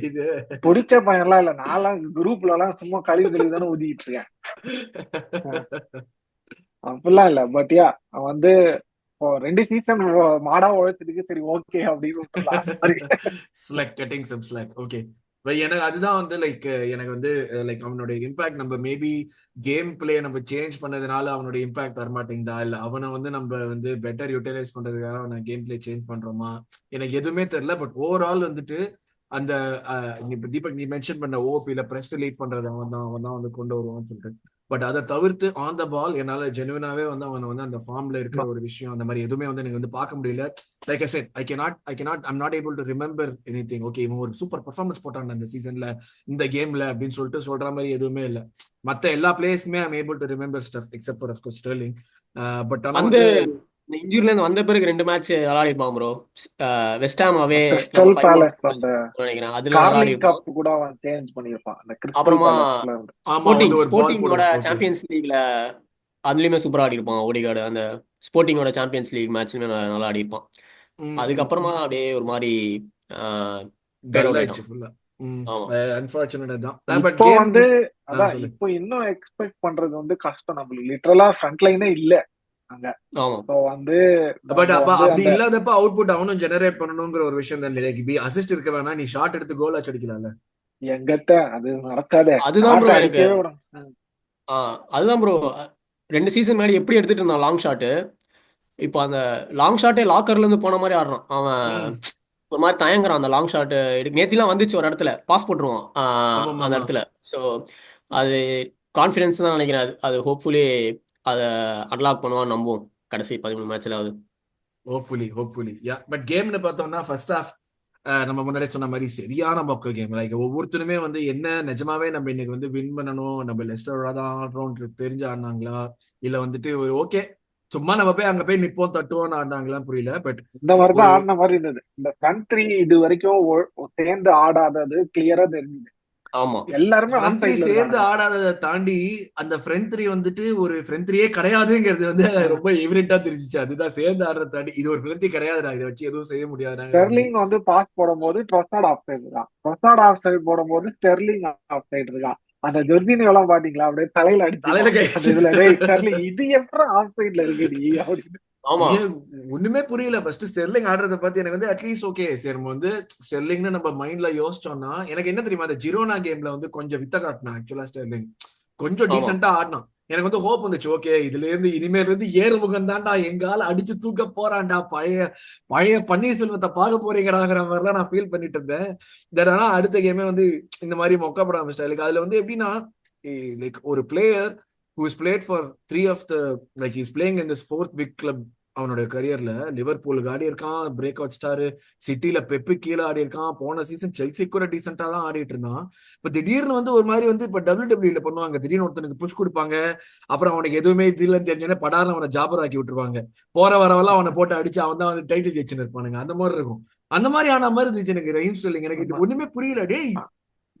இது பிடிச்ச பையன்லாம் இல்ல, நான்லாம் குரூப்ல எல்லாம் சும்மா கழுவி கழுவி தானே ஊதிட்டு இருக்கேன். அப்படிலாம் இல்ல. பட் அவன் வந்து இப்போ 2 சீசன் மாடா உழைச்சதுக்கு சரி ஓகே அப்படின்னு விட்டுலாம் அந்த மாதிரி. ஸ்லக் கட்டிங் சம் ஸ்லக். ஓகே. எனக்கு அதுதான் வந்து லைக் எனக்கு வந்து லைக் அவனுடைய இம்பாக்ட் நம்ம மேபி கேம் பிளே நம்ம சேஞ்ச் பண்ணதுனால அவனுடைய இம்பாக்ட் வரமாட்டேங்குதா, இல்ல அவனை வந்து நம்ம வந்து பெட்டர் யூட்டிலைஸ் பண்றதுக்காக அவனை கேம் பிளே சேஞ்ச் பண்றோமா, எனக்கு எதுவுமே தெரியல. பட் ஓவரால் வந்துட்டு அந்த இப்ப தீபக் நீ மென்ஷன் பண்ண ஓபில பிரஸ் லீட் பண்றது அவன் தான் வந்து கொண்டு வருவான்னு சொல்லிட்டு. பட் அதை தவிர்த்து ஆன் த பால் என்னால ஜெனுவனாவே வந்து அவனை வந்து அந்த ஃபார்ம்ல இருக்கிற ஒரு விஷயம் அந்த மாதிரி எதுவுமே வந்து எனக்கு வந்து பார்க்க முடியல. Like I set I'm not able to remember anything. Okay இவன் ஒரு சூப்பர் பெர்ஃபார்மன்ஸ் போட்டான் இந்த சீசன்ல இந்த கேம்ல அப்படின்னு சொல்லிட்டு சொல்ற மாதிரி எதுவுமே இல்லை. மத்த எல்லா பிளேயர்ஸுமே I'm able to remember stuff except for of course Sterling. But ஆனா வந்து வந்து இந்த இன்ஜூரில இருந்து வந்த பிறகு 2 மேட்ச் விளையாடிருப்பான் ப்ரோ. வெஸ்டாம் அவே நம்ம கிறிஸ்டல் 5-1 பேலஸ் அந்த நினைக்கிறேன், அதுல கார்லிங் விளையாடிருப்பான். கப் கூட அவன் சேஞ்ச் பண்ணியிருப்பான் அந்த கிறிஸ்டல் அப்புறமா பேலஸ்ல இருந்து. ஆமா வந்து ஒரு பால் ஸ்போர்ட்டிங்கோட போடுவான். ஓகே. சாம்பியன்ஸ் லீக்ல அதுலயுமே சூப்பரா ஆடிருப்பான் ஓடிகார்டு. அந்த ஸ்போர்ட்டிங்கோட சாம்பியன்ஸ் லீக் மேட்ச்லயுமே நல்லா ஆடிருப்பான். அதுக்கப்புறமா அப்படியே ஒரு மாதிரி ஃபேட் டல் அவுட் ஆயிடுச்சு ஆயிட்டான். ஃபுல்லா. ஆமா அன்பார்ச்சுனேட் தான். பட் இப்போ கேம் வந்து அதான் சொல்லு. இப்போ இன்னும் எக்ஸ்பெக்ட் பண்றது வந்து கஷ்டம். நம்மளுக்கு லிட்டரலா ஃப்ரண்ட் லைனே இல்ல அங்க. ஆமா ஸோ வந்து பட் நம்ம அப்ப வந்து அப்படி அந்த இல்லாதப்ப அவுட்புட் அவனும் ஜெனரேட் பண்ணணுங்கிற ஒரு விஷயம் தான். லைக் பி அசிஸ்ட் இருக்க வேணா, நீ ஷாட் எடுத்து கோல் அடிக்கலாம்ல. எங்கத்த அது நடக்காதே. அதுதான் ப்ரோ ஷாட் எனக்கு. அடிக்கவே விடும். அதுதான் ப்ரோ 2 சீசன் முன்னாடி எப்படி எடுத்துட்டு இருந்தான் லாங் ஷாட்டு. இப்போ அந்த லாங் ஷாட்டே லாக்கர்ல இருந்து போன மாதிரி ஆடுறான் அவன். ம். ஒரு மாதிரி தயங்குறான் அந்த லாங் ஷாட். நேத்திலாம் வந்துச்சு ஒரு இடத்துல பாஸ் போட்டுருவான் ஆமா அந்த ஆமா. இடத்துல. ஸோ அது கான்ஃபிடன்ஸ் தான் நினைக்கிறேன். அது ஹோப்ஃபுல்லி அதை அன்லாக் பண்ணுவான்னு நம்புவோம் கடைசி 13 மேட்ச்ல. அது ஹோப்ஃபுல்லி யா. பட் கேம்னு பார்த்தோம்னா ஃபர்ஸ்ட் ஹாஃப் நம்ம முன்னாடியே சொன்ன மாதிரி சரியான மொக்க கேம். லைக் ஒவ்வொருத்தருமே வந்து என்ன நிஜமாவே நம்ம இன்னைக்கு வந்து வின் பண்ணணும், நம்ம லெஸ்டரோட தான் ஆடுறோம் தெரிஞ்சு ஆடினாங்களா, இல்ல வந்துட்டு ஒரு ஓகே சும்மா நம்ம போய் அங்க போய் நிப்போம் தட்டுவோம்னு ஆடினாங்களா புரியல. பட் இந்த மாதிரிதான் ஒரு ஆடின மாதிரி இருந்தது. இந்த கண்ட்ரி இது வரைக்கும் சேர்ந்து ஆடாதது கிளியரா தெரிஞ்சுது. ஆமா எல்லாருமே ஆஃப் ஃப்ரண்ட் த்ரீ சைட்ல சேர்ந்து இருக்கானுங்க. ஆடாததை தாண்டி அந்த ஃப்ரண்ட் த்ரீ வந்துட்டு ஒரு ஃப்ரண்ட் த்ரீயே கிடையாதுங்கிறது வந்து ரொம்ப எவிடென்ட்டா தெரிஞ்சிச்சு. அதுதான் சேர்ந்து ஆடுறத தாண்டி இது ஒரு ஃப்ரண்ட் த்ரீ கிடையாதுடா, இதை வச்சு எதுவும் செய்ய முடியாதுங்கிற மாதிரி. ஸ்டெர்லிங் வந்து பாஸ் போடும்போது ட்ரொசாட் ஆஃப் சைடு இருக்கான். ட்ரொசாட் ஆஃப் சைடு போடும்போது ஸ்டெர்லிங் ஆஃப் சைடு இருக்கான். அந்த ஜொர்ஜினி எல்லாம் பாத்தீங்களா, அப்படியே தலையில தலையில அடிச்சுப்பான் கை அந்த இதுல. டேய் ஸ்டெர்லிங் இது எப்படி ஆஃப் சைட்ல இருக்குடி அப்படின்னு. ஆமா ஏன் ஒண்ணுமே புரியல. ஃபர்ஸ்ட் ஸ்டெர்லிங் ஆடுறத பார்த்து எனக்கு வந்து அட்லீஸ்ட் ஓகே சரி நம்ம வந்து ஸ்டெர்லிங்னு நம்ம மைண்ட்ல யோசிச்சோம்னா, எனக்கு என்ன தெரியுமா அந்த ஜிரோனா கேம்ல வந்து கொஞ்சம் வித்த காட்டினான் ஆக்சுவலா. ஸ்டெர்லிங் கொஞ்சம் ஆமா டீசெண்டா ஆடினான். எனக்கு வந்து ஹோப் வந்துச்சு. ஓகே இதுல இருந்து இனிமேல இருந்து ஏறுமுகம் தான்டா, எங்கால அடிச்சு தூக்க போறான்டா, பழைய பழைய பன்னீர்செல்வத்தை பார்க்க போறீங்கடாங்கிற மாதிரிலாம் நான் ஃபீல் பண்ணிட்டு இருந்தேன். ஆனா அடுத்த கேமே வந்து இந்த மாதிரி மொக்கப்பட ஆரம்பிச்சிட்டா. அதுல வந்து எப்படின்னா லைக் ஒரு player who has played for three of the like he's playing in this fourth big club அவனோட கரியர்ல. லிவர்பூலுக்கு ஆடி இருக்கான், பிரேக் அவுட் ஸ்டார். சிட்டில பெப்பு கீழே ஆடி இருக்கான். போன சீசன் செல்சி கூட டீசெண்டா தான் ஆடிட்டு இருந்தான். இப்ப திடீர்னு வந்து ஒரு மாதிரி வந்து இப்ப WWE பண்ணுவாங்க, திடீர்னு ஒருத்தனுக்கு புஷ் கொடுப்பாங்க, அப்புறம் அவனுக்கு எதுவுமே இல்லைன்னு தெரிஞ்சோன்னே படாரம் அவனை ஜாபர் ஆக்கி விட்டுருவாங்க. போற வரவெல்லாம் அவனை போட்டு அடிச்சு அவன் தான் வந்து டைட்டில் ஜெயிச்சுன்னு இருப்பானுங்க. அந்த மாதிரி இருக்கும். அந்த மாதிரி ஆன மாதிரி இருந்துச்சு எனக்கு ரஹீம் ஸ்டெர்லிங். எனக்கு இது ஒண்ணுமே புரியல. டேய்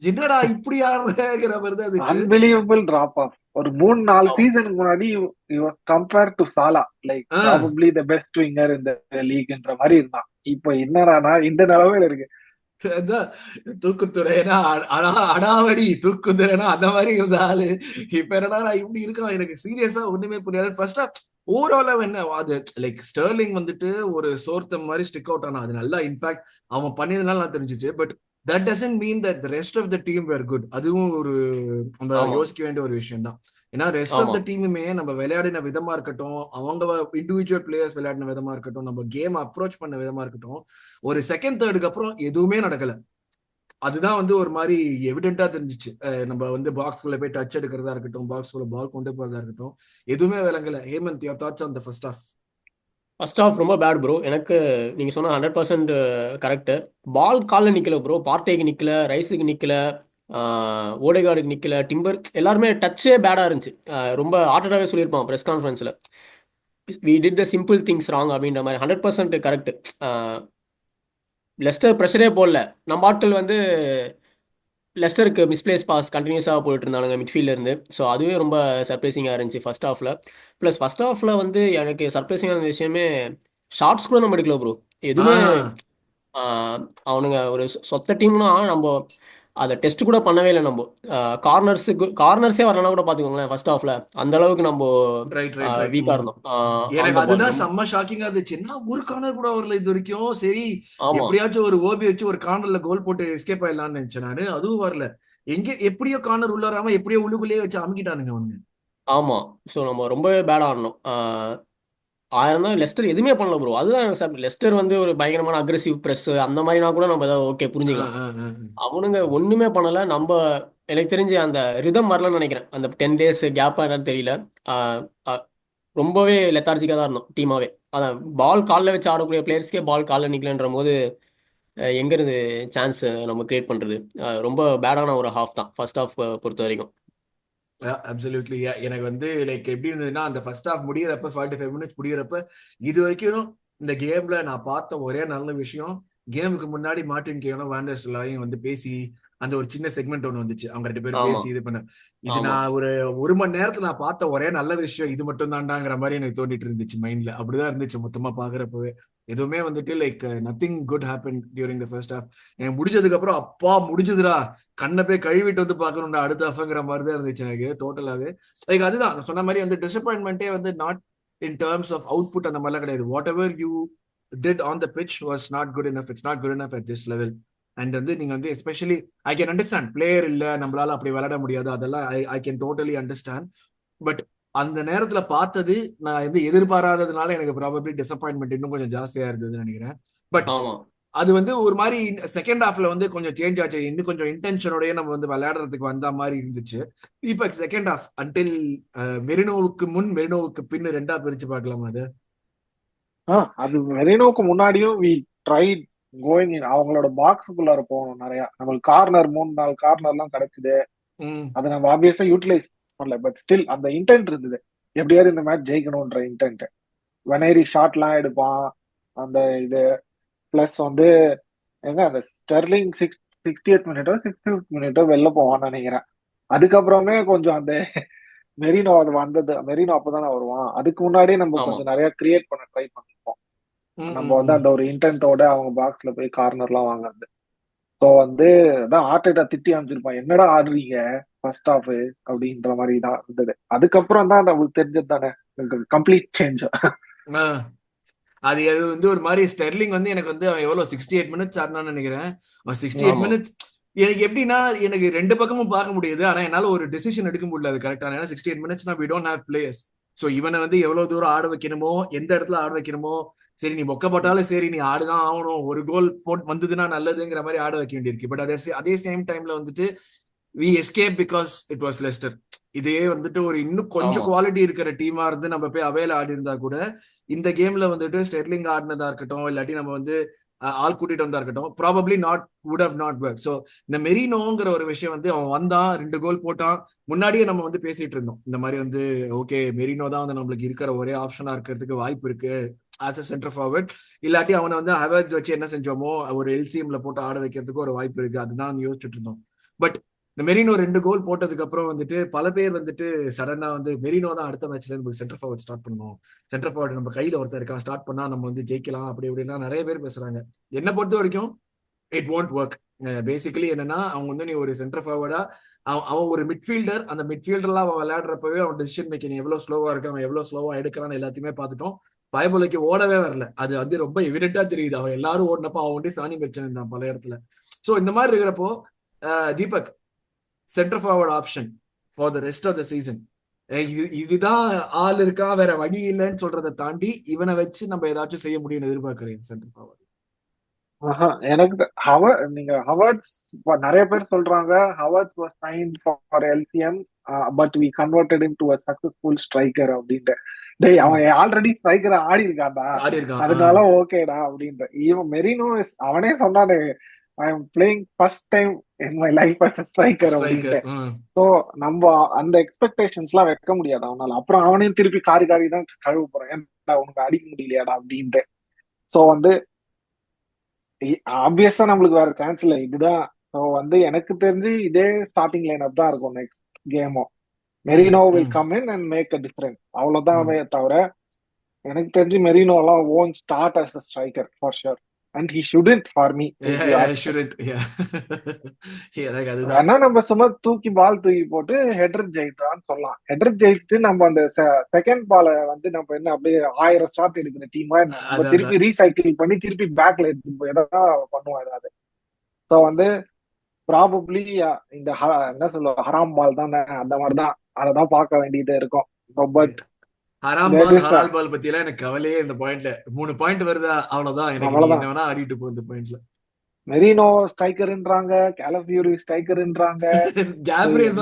என்னடா இப்படி ஆடுறங்கிற மாதிரி தான் இருந்துச்சு. Unbelievable drop off. ஒரு 3-4 ஆமா சீசனுக்கு முன்னாடி compare to Salah like probably the best winger இந்த லீக்ன்ற மாதிரி இருந்தான். இப்போ என்னடானா இந்த நிலவையில இருக்கு. அதான் தூக்குத்துறைனா அடாவடி தூக்குதுறைனா அந்த மாதிரி இருந்த ஆளு இப்ப என்னடா நான் இப்படி இருக்கான். எனக்கு சீரியஸா ஒண்ணுமே புரியாது. ஃபர்ஸ்டா ஓவராலா என்ன அது லைக் ஸ்டெர்லிங் வந்துட்டு ஒரு சோர்த்தம் மாதிரி ஸ்டிக் அவுட் ஆனா அது நல்லா இன்ஃபேக்ட் அவன் பண்ணியதுனால நான் தெரிஞ்சிச்சு. But that doesn't mean that rest of the team were good. அதுவும் ஒரு நம்ம ஆமா யோசிக்க வேண்டிய ஒரு விஷயம் தான். ஏன்னா ரெஸ்ட் ஆஃப் ஆமா த டீமுமே நம்ம விளையாடின விதமா இருக்கட்டும், அவங்க இண்டிவிஜுவல் பிளேயர்ஸ் விளையாடின விதமா இருக்கட்டும், நம்ம கேம் அப்ரோச் பண்ண விதமா இருக்கட்டும், ஒரு செகண்ட் தேர்டுக்கு அப்புறம் எதுவுமே நடக்கல. அதுதான் வந்து ஒரு மாதிரி எவிடென்ட்டா தெரிஞ்சிச்சு. நம்ம வந்து பாக்ஸ்குள்ள போய் டச் எடுக்கிறதா இருக்கட்டும், பாக்ஸ்குள்ள பால் கொண்டு போறதா இருக்கட்டும், எதுவுமே விளங்கல. Hemant, your thoughts on the first half? First half ரொம்ப பேட் ப்ரோ. எனக்கு நீங்கள் சொன்ன 100% கரெக்டு. பால் காலில் நிற்கல ப்ரோ. பார்ட்டேக்கு நிற்கல, ரைஸுக்கு நிற்கல, ஓடேகார்டுக்கு நிற்கல, டிம்பர் எல்லாருமே டச்சே பேடாக இருந்துச்சு. ரொம்ப ஆட்டடாகவே சொல்லியிருப்பான் ப்ரெஸ் கான்ஃபரன்ஸில், we did the simple things wrong அப்படின்ற மாதிரி. 100% கரெக்டு. லெஸ்டர் ப்ரெஷரே போடல. நம்ம ஆட்கள் வந்து லெஸ்டருக்கு மிஸ்பிளேஸ் பாஸ் கண்டினியூஸாக போயிட்டு இருந்தானுங்க மிட்ஃபீல்ட்ல இருந்து. ஸோ அதுவே ரொம்ப சர்ப்ரைசிங்காக இருந்துச்சு ஃபர்ஸ்ட் ஹாஃபில். ப்ளஸ் ஃபர்ஸ்ட் ஹாஃபில் வந்து எனக்கு சர்ப்ரைசிங்கான விஷயமே ஷார்ட்ஸ் கூட நம்ம எடுக்கல ப்ரோ. எதுவுமே ஆஹ் ஆஹ் அவனுங்க ஒரு சொத்த டீம்னா நம்ம அதை டெஸ்ட் கூட பண்ணவே இல்லை. நம்ம கார்னர்ஸே வரலன்னா கூட பார்த்துக்கோங்களேன். ஃபர்ஸ்ட் ஹாஃபில் அந்த அளவுக்கு நம்ம ரைட் ரைட் ரைட். வீக்காக இருந்தோம் ஆன் எனக்கு த பால். அதுதான் செம்ம ஷாக்கிங்கா இருந்துச்சு. என்ன ஒரு கார்னர் கூட வரல இது வரைக்கும். சரி, ஆமாம் எப்படியாச்சும் ஒரு ஓபி வச்சு ஒரு கார்னர்ல கோல் போட்டு எஸ்கேப் ஆயிடலாம்னு நினைச்சேன் நானு. அதுவும் வரல. எங்க எப்படியோ கார்னர் உள்ள வராம எப்படியோ உள்ளுக்குள்ளேயே வச்சு அமுக்கிட்டானுங்க அவங்க. ஆமாம். ஸோ நம்ம ரொம்பவே பேடாக ஆடணும். ஆயிரம் தான் லெஸ்டர் எதுவுமே பண்ணல ப்ரோ. அதுதான் எனக்கு சார், லெஸ்டர் வந்து ஒரு பயங்கரமான அக்ரெசிவ் ப்ரெஸ் அந்த மாதிரினா கூட நம்ம ஏதாவது ஓகே புரிஞ்சுக்கலாம். அவனுங்க ஒண்ணுமே பண்ணல. நம்ம எனக்கு தெரிஞ்சு அந்த ரிதம் வரலன்னு நினைக்கிறேன். அந்த 10 days கேப்பா என்னன்னு தெரியல. ஆஹ் ஆஹ் ரொம்பவே லெத்தார்ஜிக்காக தான் இருந்தோம் டீமாவே. அதான் பால் காலில் வச்சு ஆடக்கூடிய பிளேயர்ஸ்க்கே பால் காலில் நிக்கலன்ற போது எங்க இருந்து சான்ஸ் நம்ம கிரியேட் பண்றது. ரொம்ப பேடான ஒரு ஹாஃப் தான் ஃபர்ஸ்ட் ஹாஃப் பொறுத்த வரைக்கும். அப்சல்யூட்லி. எனக்கு வந்து லைக் எப்படி இருந்ததுன்னா அந்த ஃபர்ஸ்ட் ஹாஃப் முடியறப்ப 45 மினிட்ஸ் முடியறப்ப இது வரைக்கும் இந்த கேம்ல நான் பார்த்த ஒரே நல்ல விஷயம், கேமுக்கு முன்னாடி மார்டின் கேவனும் வாண்டர்ஸ்லாயும் வந்து பேசி அந்த ஒரு சின்ன செக்மெண்ட் ஒன்று வந்துச்சு. அவங்க 2 பேரும் ஆமா பேசி இது பண்ண, இது ஆமா நான் ஒரு மணி நேரத்துல நான் பார்த்த ஒரே நல்ல விஷயம் இது மட்டும் தாண்டாங்கிற மாதிரி எனக்கு தோண்டிட்டு இருந்துச்சு மைண்ட்ல. அப்படிதான் இருந்துச்சு மொத்தமா பாக்குறப்பவே. எதுவுமே வந்துட்டு like nothing good happen during the first half. எனக்கு முடிஞ்சதுக்கு அப்புறம் அப்பா முடிஞ்சதுடா, கண்ணை போய் கழுவிட்டு வந்து பார்க்கணும்டா அடுத்த ஹாஃப்ங்கிற மாதிரி தான் இருந்துச்சு எனக்கு டோட்டலாவே. லைக் அதுதான் நான் சொன்ன மாதிரி வந்து டிசப்பாயின்மெண்ட்டே வந்து not in terms of output அந்த மாதிரிலாம் கிடையாது. Whatever you did on the pitch was not good enough. It's not good enough at this level. And வந்து நீங்க வந்து especially I can understand player இல்ல நம்மளால அப்படி விளையாட முடியாது, அதெல்லாம் I can totally understand. But அந்த நேரத்துல பார்த்தது நான் வந்து எதிர்பாராததுனால எனக்கு ப்ராபப்ளி டிசப்பாயின்மெண்ட் இன்னும் கொஞ்சம் ஜாஸ்தியா இருந்ததுன்னு நினைக்கிறேன். பட் ஆமா அது வந்து ஒரு மாதிரி செகண்ட் ஹாஃப்ல வந்து கொஞ்சம் சேஞ்ச் ஆச்சு. இன்னும் கொஞ்சம் இன்டென்ஷனோடய நம்ம வந்து விளையாடுறதுக்கு வந்த மாதிரி இருந்துச்சு. இப்ப செகண்ட் ஹாஃப் அன்டில் மெரினோவுக்கு முன் மெரினோவுக்கு பின் ரெண்டா பிரிச்சு பார்க்கலாமா அது? அது மெரினோக்கு முன்னாடியும் வி ட்ரைட் கோயிங் இன் அவங்களோட பாக்ஸுக்குள்ளார போகணும் நிறைய. நம்மளுக்கு கார்னர் 3-4 கார்னர்லாம் கிடைச்சது. ம் அதை நம்ம ஆப்வியஸா யூட்டிலைஸ் பண்ணல. பட் ஸ்டில் அந்த இன்டென்ட் இருந்தது, எப்படியாவது இந்த மேட்ச் ஜெயிக்கணும்ன்ற இன்டென்ட். வெனேரி ஷாட்லாம் எடுப்பான். அந்த இது பிளஸ் வந்து எங்க அந்த ஸ்டெர்லிங் 60th மினிட்டோ 60th மினிட்டோ வெளில போவான்னு நினைக்கிறேன். அதுக்கப்புறமே கொஞ்சம் அந்த மெரினோ அது வந்தது, மெரினோ அப்பதானே வருவான். அதுக்கு முன்னாடியே நம்ம ஆமா கொஞ்சம் நிறைய கிரியேட் பண்ண ட்ரை பண்ணிருப்போம். ம் நம்ம ம் வந்து ம். அந்த ஒரு இன்டென்ட்டோட அவங்க பாக்ஸ்ல போய் கார்னர்லாம் வாங்குறது. ஸோ வந்து அதான் ஆர்டேட்டா திட்டி அமைச்சிருப்பான், என்னடா ஆடுறீங்க ஃபர்ஸ்ட் ஹாஃப் அப்படின்ற மாதிரி தான் இருந்தது. அதுக்கப்புறம் தான் நம்மளுக்கு தெரிஞ்சது தானே கம்ப்ளீட் சேஞ்ச். ஆஹ் அது வந்து ஒரு மாதிரி ஸ்டெர்லிங் வந்து எனக்கு வந்து அவன் எவ்வளவு 68 மினிட்ஸ் ஆடினான்னு நினைக்கிறேன். அவன் 68 மினிட்ஸ் எனக்கு எப்படின்னா எனக்கு ரெண்டு பக்கமும் பார்க்க முடியுது. ஆனா என்னால ஒரு டிசிஷன் எடுக்க முடியல அது கரெக்டான. ஏன்னா 68 மினிட்ஸ்னா we don't have players. So இவனை வந்து எவ்வளவு தூரம் ஆட வைக்கணுமோ, எந்த இடத்துல ஆட வைக்கணுமோ, சரி நீ மொக்க போட்டாலும் சரி நீ ஆடுதான் ஆகணும், ஒரு கோல் போட் வந்ததுன்னா நல்லதுங்கிற மாதிரி ஆட வைக்க வேண்டியிருக்கு. பட் அதே சேம் டைம்ல வந்துட்டு we escape because it was Leicester. இதே வந்துட்டு ஒரு இன்னும் கொஞ்சம் ஆமா குவாலிட்டி இருக்கிற டீமா இருந்து நம்ம போய் அவையில ஆடி இருந்தா கூட இந்த கேம்ல வந்துட்டு ஸ்டெர்லிங் ஆடினதா இருக்கட்டும், இல்லாட்டி நம்ம வந்து ஆள் கூட்டிட்டு வந்தா இருக்கட்டும், probably not would have not work. So இந்த மெரினோங்கிற ஒரு விஷயம் வந்து அவன் வந்தான் 2 கோல் போட்டான். முன்னாடியே நம்ம வந்து பேசிட்டு இருந்தோம் இந்த மாதிரி வந்து ஓகே மெரினோ தான் வந்து நம்மளுக்கு இருக்கிற ஒரே ஆப்ஷனா இருக்கிறதுக்கு வாய்ப்பு இருக்கு ஆஸ் அ சென்டர் ஃபார்வர்ட். இல்லாட்டி அவனை வந்து ஹவர்ட்ஸ் வச்சு என்ன செஞ்சோமோ ஒரு எல்சிஎம்ல போட்டு ஆட வைக்கிறதுக்கு ஒரு வாய்ப்பு இருக்கு. அதுதான் யோசிச்சுட்டு இருந்தோம். பட் இந்த மெரினோ 2 கோல் போட்டதுக்கு அப்புறம் வந்துட்டு பல பேர் வந்துட்டு சடனா வந்து மெரினோ தான் அடுத்த மேட்ச்ல இருந்து சென்டர் ஃபார்வர்ட் ஸ்டார்ட் பண்ணுவோம், சென்டர் ஃபார்வர்ட் நம்ம கையில ஒருத்தர் இருக்கான் ஸ்டார்ட் பண்ணா நம்ம வந்து ஜெயிக்கலாம் அப்படி இப்படின்னா நிறைய பேர் பேசுறாங்க. என்ன பொறுத்த வரைக்கும் இட் won't ஒர்க். பேசிக்கலி என்னன்னா அவங்க வந்து நீ ஒரு சென்டர் ஃபார்வர்டா அவன் ஒரு மிட்ஃபீல்டர், அந்த மிட்ஃபீல்டர்லாம் அவன் விளையாடுறப்பவே அவன் டெசிஷன் மேக்கிங் எவ்வளவு ஸ்லோவா இருக்கு, அவன் எவ்வளவு ஸ்லோவா எடுக்கிறான்னு எல்லாத்தையுமே பார்த்துட்டோம். பயபுலைக்கு ஓடவே வரல, அது வந்து ரொம்ப எவிடென்ட்டா தெரியுது. அவன் எல்லாரும் ஓடினப்போ அவன் வந்து சாணி வச்சிருந்தான் பல இடத்துல. ஸோ இந்த மாதிரி இருக்கிறப்போ Deepak centre forward option for the rest of the season. இதுதான் ஆள் இருக்கா, வேற வழி இல்லைன்னு சொல்றதை தாண்டி இவனை வச்சு நம்ம ஏதாச்சும் செய்ய முடியும்னு எதிர்பார்க்கறேன் சென்டர் ஃபார்வர்ட். எனக்கு நீங்க ஹவர்ட்ஸ் நிறைய பேர் சொல்றாங்க Havertz was signed for LCM but we converted in to a successful striker அப்படின்ட்டு. டேய் அவன் ஆல்ரெடி ஸ்ட்ரைக்கர் ஆடி இருக்கான்டா, ஆடி இருக்கான். அதனால ஓகேடா அப்படின்ட்டு. இவன் மெரினோ அவனே சொன்னானே I am playing first time in my life as striker அப்படின்ட்டு. ஸோ நம்ம அந்த எக்ஸ்பெக்டேஷன்ஸ் எல்லாம் வைக்க முடியாது அவனால. அப்புறம் அவனையும் திருப்பி காரி காரி தான் கழுவ போறேன், ஏன்டா உனக்கு அடிக்க முடியலையாடா அப்படின்ட்டு. ஸோ வந்து ஆப்வியஸா நம்மளுக்கு வேற சான்ஸ் இல்லை, இதுதான். ஸோ வந்து எனக்கு தெரிஞ்சு இதே ஸ்டார்டிங் லைன் அப் தான் இருக்கும் நெக்ஸ்ட் கேமும். Merino will come in and make a difference, அவ்வளவுதான் தவிர எனக்கு தெரிஞ்சு மெரினோ எல்லாம் own start as a striker for sure. And he shouldn't for me. வேணா நம்ம சும்மா பால் தூக்கி போட்டு ஹெடர் ஜெயிட்டான்னு சொல்லலாம். ஹெடர் ஜெயிட்டு நம்ம அந்த செகண்ட் பாலை வந்து நம்ம என்ன அப்படியே 1000 ஷாட் எடுக்கிற டீமா நம்ம திருப்பி ரீசைக்கிள் பண்ணி திருப்பி பேக்ல எடுத்து போய் எதாவது பண்ணுவோம் ஏதாவது. ஸோ வந்து ப்ராபப்ளி இந்த என்ன சொல்லுவோம் ஹராம் பால் தான், அந்த மாதிரிதான் அதைதான் பார்க்க வேண்டியது இருக்கும். பட் ஹராம் பால் ஹலால் பால் பத்தி எல்லாம் எனக்கு கவலையே இந்த பாயிண்ட்ல. 3 பாயிண்ட் வருதா அவ்வளவுதான், எனக்கு என்ன வேணா ஆடிட்டு போ இந்த பாயிண்ட்ல. மெரினோ ஸ்ட்ரைக்கர்ன்றாங்க, கேலஃபியூரி ஸ்ட்ரைக்கர்ன்றாங்க, கேப்ரியல்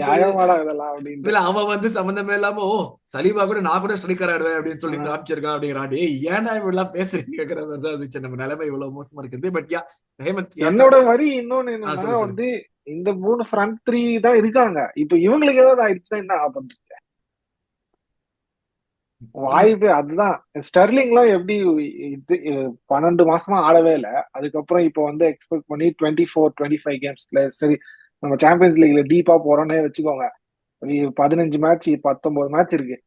நியாயமாடா இதெல்லாம் அப்படின்னு. இல்ல அவன் வந்து சம்பந்தமே இல்லாம ஓ சலீபா கூட நான் கூட ஸ்ட்ரைக்கர் ஆடுவேன் அப்படின்னு சொல்லி சாப்பிச்சிருக்கான் அப்படிங்கிறான். ஏன்டா இப்படிலாம் பேசுறீங்க கேட்கிற மாதிரி தான் இருந்துச்சு. நம்ம நிலைமை இவ்வளவு மோசமா இருக்குது. பட் யா ஹேமந்த் என்னோட வரி இன்னொன்னு என்னன்னா வந்து இந்த 3 ஃப்ரண்ட் 3 தான் இருக்காங்க. இப்ப இவங்களுக்கு ஏதாவது ஆயிடுச்சுன்னா என்ன ஆகும்? வாய்ப்பு அதுதான். ஸ்டெர்லிங் எல்லாம் எப்படி 12 மாசமா ஆடவே இல்லை. அதுக்கப்புறம் இப்போ வந்து எக்ஸ்பெக்ட் பண்ணி 24-25 கேம்ஸ்ல சரி நம்ம சாம்பியன்ஸ் லீக்ல டீப்பா போறோன்னே வச்சுக்கோங்க. 15 மேட்ச் 19 மேட்ச் இருக்கு.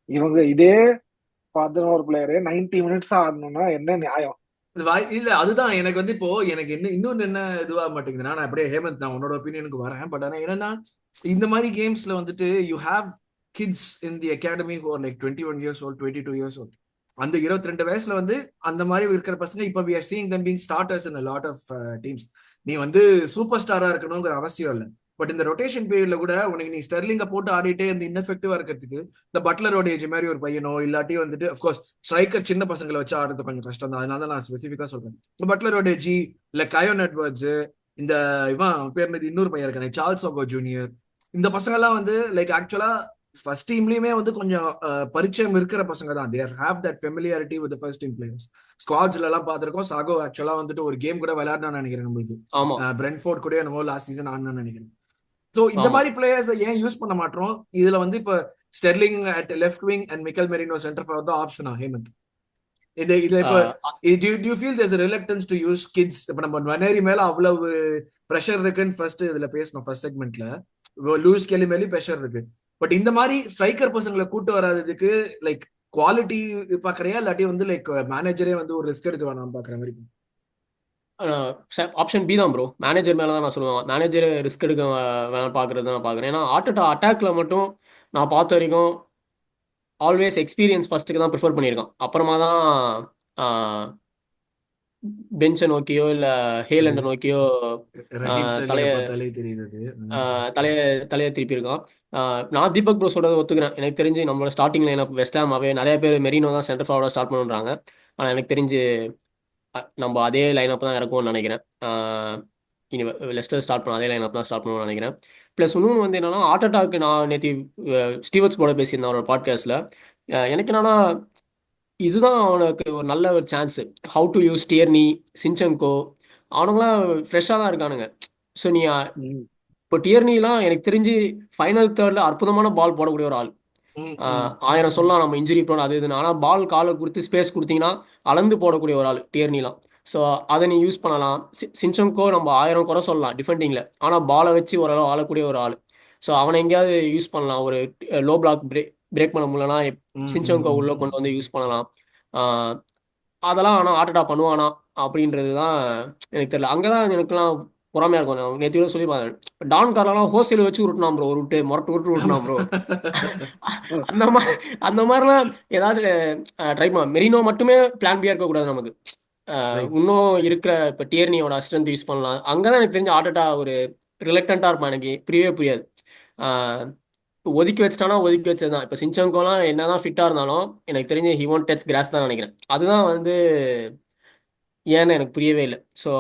இவங்க இதே 11 பிளேயரு 90 மினிட்ஸ் ஆடணும்னா என்ன நியாயம்? இல்ல அதுதான் எனக்கு வந்து இப்போ எனக்கு இன்னொன்னு என்ன இதுவா மாட்டேங்குதுன்னா, நான் அப்படியே ஹேமந்த் நான் உன்னோட ஒப்பீனியனுக்கு வரேன். பட் ஆனா என்னன்னா இந்த மாதிரி கேம்ஸ்ல வந்துட்டு you have kids in the academy who are like 21 years old, 22 years old. அந்த 22 வயசுல வந்து அந்த மாதிரி இருக்கிற பசங்க இப்ப we are seeing them being starters in a lot of teams. நீ வந்து சூப்பர் ஸ்டாரா இருக்கணுங்கிற அவசியம் இல்லை. பட் இந்த ரொட்டேஷன் பீரியட்ல கூட உனக்கு நீ ஸ்டெர்லிங்க போட்டு ஆடிட்டே இந்த இன்னெஃபெக்டிவா இருக்கிறதுக்கு இந்த பட்லரோட ஏஜ் மாதிரி ஒரு பையனோ இல்லாட்டி வந்துட்டு அப்கோர்ஸ் ஸ்ட்ரைக்கர் சின்ன பசங்களை வச்சு ஆடுறது கொஞ்சம் கஷ்டம் தான். அதனால நான் ஸ்பெசிஃபிக்கா சொல்றேன். இந்த பட்லரோட ஏஜி இல்ல கயோன் எட்வர்ட்ஸ், இந்த இவன் பேர் இன்னொரு பையன் இருக்கானே சார்ல்ஸ் ஓகோ ஜூனியர், இந்த பசங்க எல்லாம் வந்து லைக் ஆக்சுவலா ஃபர்ஸ்ட் டீம்லயுமே வந்து கொஞ்சம் பரிச்சயம் இருக்கிற பசங்க தான். There have that familiarity with first team players. ஸ்குவாட்ஸ்ல எல்லாம் பார்த்திருக்கோம். சாகோ ஆக்சுவலா வந்துட்டு ஒரு கேம் கூட விளையாடணும்னு நினைக்கிறேன் நம்மளுக்கு. பிரென்ட்ஃபோர்ட் கூட என்னமோ லாஸ்ட் சீசன் ஆடணும்னு நினைக்கிறேன். சோ இந்த மாதிரி பிளேயர்ஸ் ஏன் யூஸ் பண்ண மாட்டோம்? இதுல வந்து இப்ப Sterling at left wing and Mikel Merino centre forward தான் ஆப்ஷனா ஹேமந்த்? இதுல இப்ப do you feel there's a reluctance to use kids? இப்ப நம்ம வனேரி மேல அவ்வளவு பிரஷர் இருக்குன்னு ஃபர்ஸ்ட் இதுல பேசணும். ஃபர்ஸ்ட் செக்மெண்ட்ல லூயிஸ் கெல்லி மேலே பிரஷர் இருக்கு. பட் இந்த மாதிரி ஸ்ட்ரைக்கர் பசங்களை கூட்டு வராததுக்கு லைக் குவாலிட்டி பாக்குறியா இல்லாட்டி வந்து லைக் மேனேஜரே வந்து ஒரு ரிஸ்க் எடுக்க வேணாம் பாக்குற மாதிரி? ஆப்ஷன் பி தான் ப்ரோ. மேனேஜர் மேலே தான் நான் சொல்லுவேன். மேனேஜர் ரிஸ்க் எடுக்க வேணாம் பார்க்குறது நான் பார்க்குறேன். ஏன்னா அட்டாக்ல மட்டும் நான் பார்த்த வரைக்கும் ஆல்வேஸ் எக்ஸ்பீரியன்ஸ் ஃபர்ஸ்ட்டுக்கு தான் ப்ரிஃபர் பண்ணியிருக்கான். அப்புறமா தான் பெஞ்சை நோக்கியோ இல்லை ஹேலண்டை நோக்கியோ தலையை திருப்பியிருக்கான். நான் தீபக் ப்ரோ சொல்றதை ஒத்துக்கிறேன். எனக்கு தெரிஞ்சு நம்மளோட ஸ்டார்டிங் லைனப் வெஸ்டாமாவே நிறைய பேர் மெரினோ தான் சென்டர் ஃபார்வர்டாக ஸ்டார்ட் பண்ணுறாங்க. ஆனால் எனக்கு தெரிஞ்சு நம்ம அதே லைனப் தான் இருக்கும்னு நினைக்கிறேன். இனி லெஸ்டர் ஸ்டார்ட் பண்ண அதே லைனப் தான் ஸ்டார்ட் பண்ணணும்னு நினைக்கிறேன். ப்ளஸ் இன்னொன்று வந்து என்னன்னா அட்டாக்கு நான் நேற்று ஸ்டீவர்ட்ஸ் போட பேசியிருந்தேன் அவரோட பாட்காஸ்ட்டில். எனக்கு என்னன்னா இதுதான் அவனுக்கு ஒரு நல்ல ஒரு chance. How to use Tierney, Zinchenko அவனுங்களாம் ஃப்ரெஷ்ஷாக தான் இருக்கானுங்க. ஸோ நீ இப்போ டியர்னிலாம் எனக்கு தெரிஞ்சு ஃபைனல் தேர்டில் அற்புதமான பால் போடக்கூடிய ஒரு ஆள். 1000 சொல்லலாம் நம்ம இன்ஜுரி ப்ரோன் அது இதுன்னு. ஆனால் பால் காலை கொடுத்து ஸ்பேஸ் கொடுத்தீங்கன்னா அளந்து போடக்கூடிய ஒரு ஆள் டியர்னிலாம். ஸோ அதை நீ யூஸ் பண்ணலாம். சின்செங்கோ நம்ம 1000 குறை சொல்லலாம் டிஃபெண்டிங்கில், ஆனால் பாலை வச்சு ஓரளவு ஆளக்கூடிய ஒரு ஆள். ஸோ அவனை எங்கேயாவது யூஸ் பண்ணலாம். ஒரு லோ பிளாக் பிரேக் பண்ண முடியலன்னா சின்செங்கோ உள்ள கொண்டு வந்து யூஸ் பண்ணலாம். அதெல்லாம் ஆனால் ஆர்டேட்டா பண்ணுவானா அப்படின்றது தான் எனக்கு தெரியல. அங்கே தான் எனக்குலாம் பொறாமையாக இருக்கும். நேற்று கூட சொல்லியிருப்பாங்க, டான் கார்லாம் ஹோஸ்டல் வச்சு உருட்டினான் ப்ரோ, ஒரு விட்டு முரட்டு உருட்டு ஆமா. உருட்டினான் ப்ரோ. அந்த மாதிரி அந்த மாதிரிலாம் ஏதாவது ட்ரை பண்ண. மெரினோ மட்டுமே பிளான் பியா இருக்கக்கூடாது நமக்கு. ரைட். இன்னும் இருக்கிற இப்போ டியர்னியோட ஸ்ட்ரென்த் யூஸ் பண்ணலாம். அங்கே தான் எனக்கு தெரிஞ்ச ஆர்டேட்டா ஒரு ரிலக்டண்ட்டாக இருப்பான். எனக்கு புரியவே புரியாது. ஆஹ் ஒதுக்கி வச்சிட்டானா ஒதுக்கி வச்சது தான். இப்போ சின்சங்கோலாம் என்னதான் ஃபிட்டாக இருந்தாலும் எனக்கு தெரிஞ்சு ஹி ஒன்ட் டச் கிராஸ் தான் நினைக்கிறேன். அதுதான் வந்து ஏன்னு எனக்கு புரியவே இல்லை. ஸோ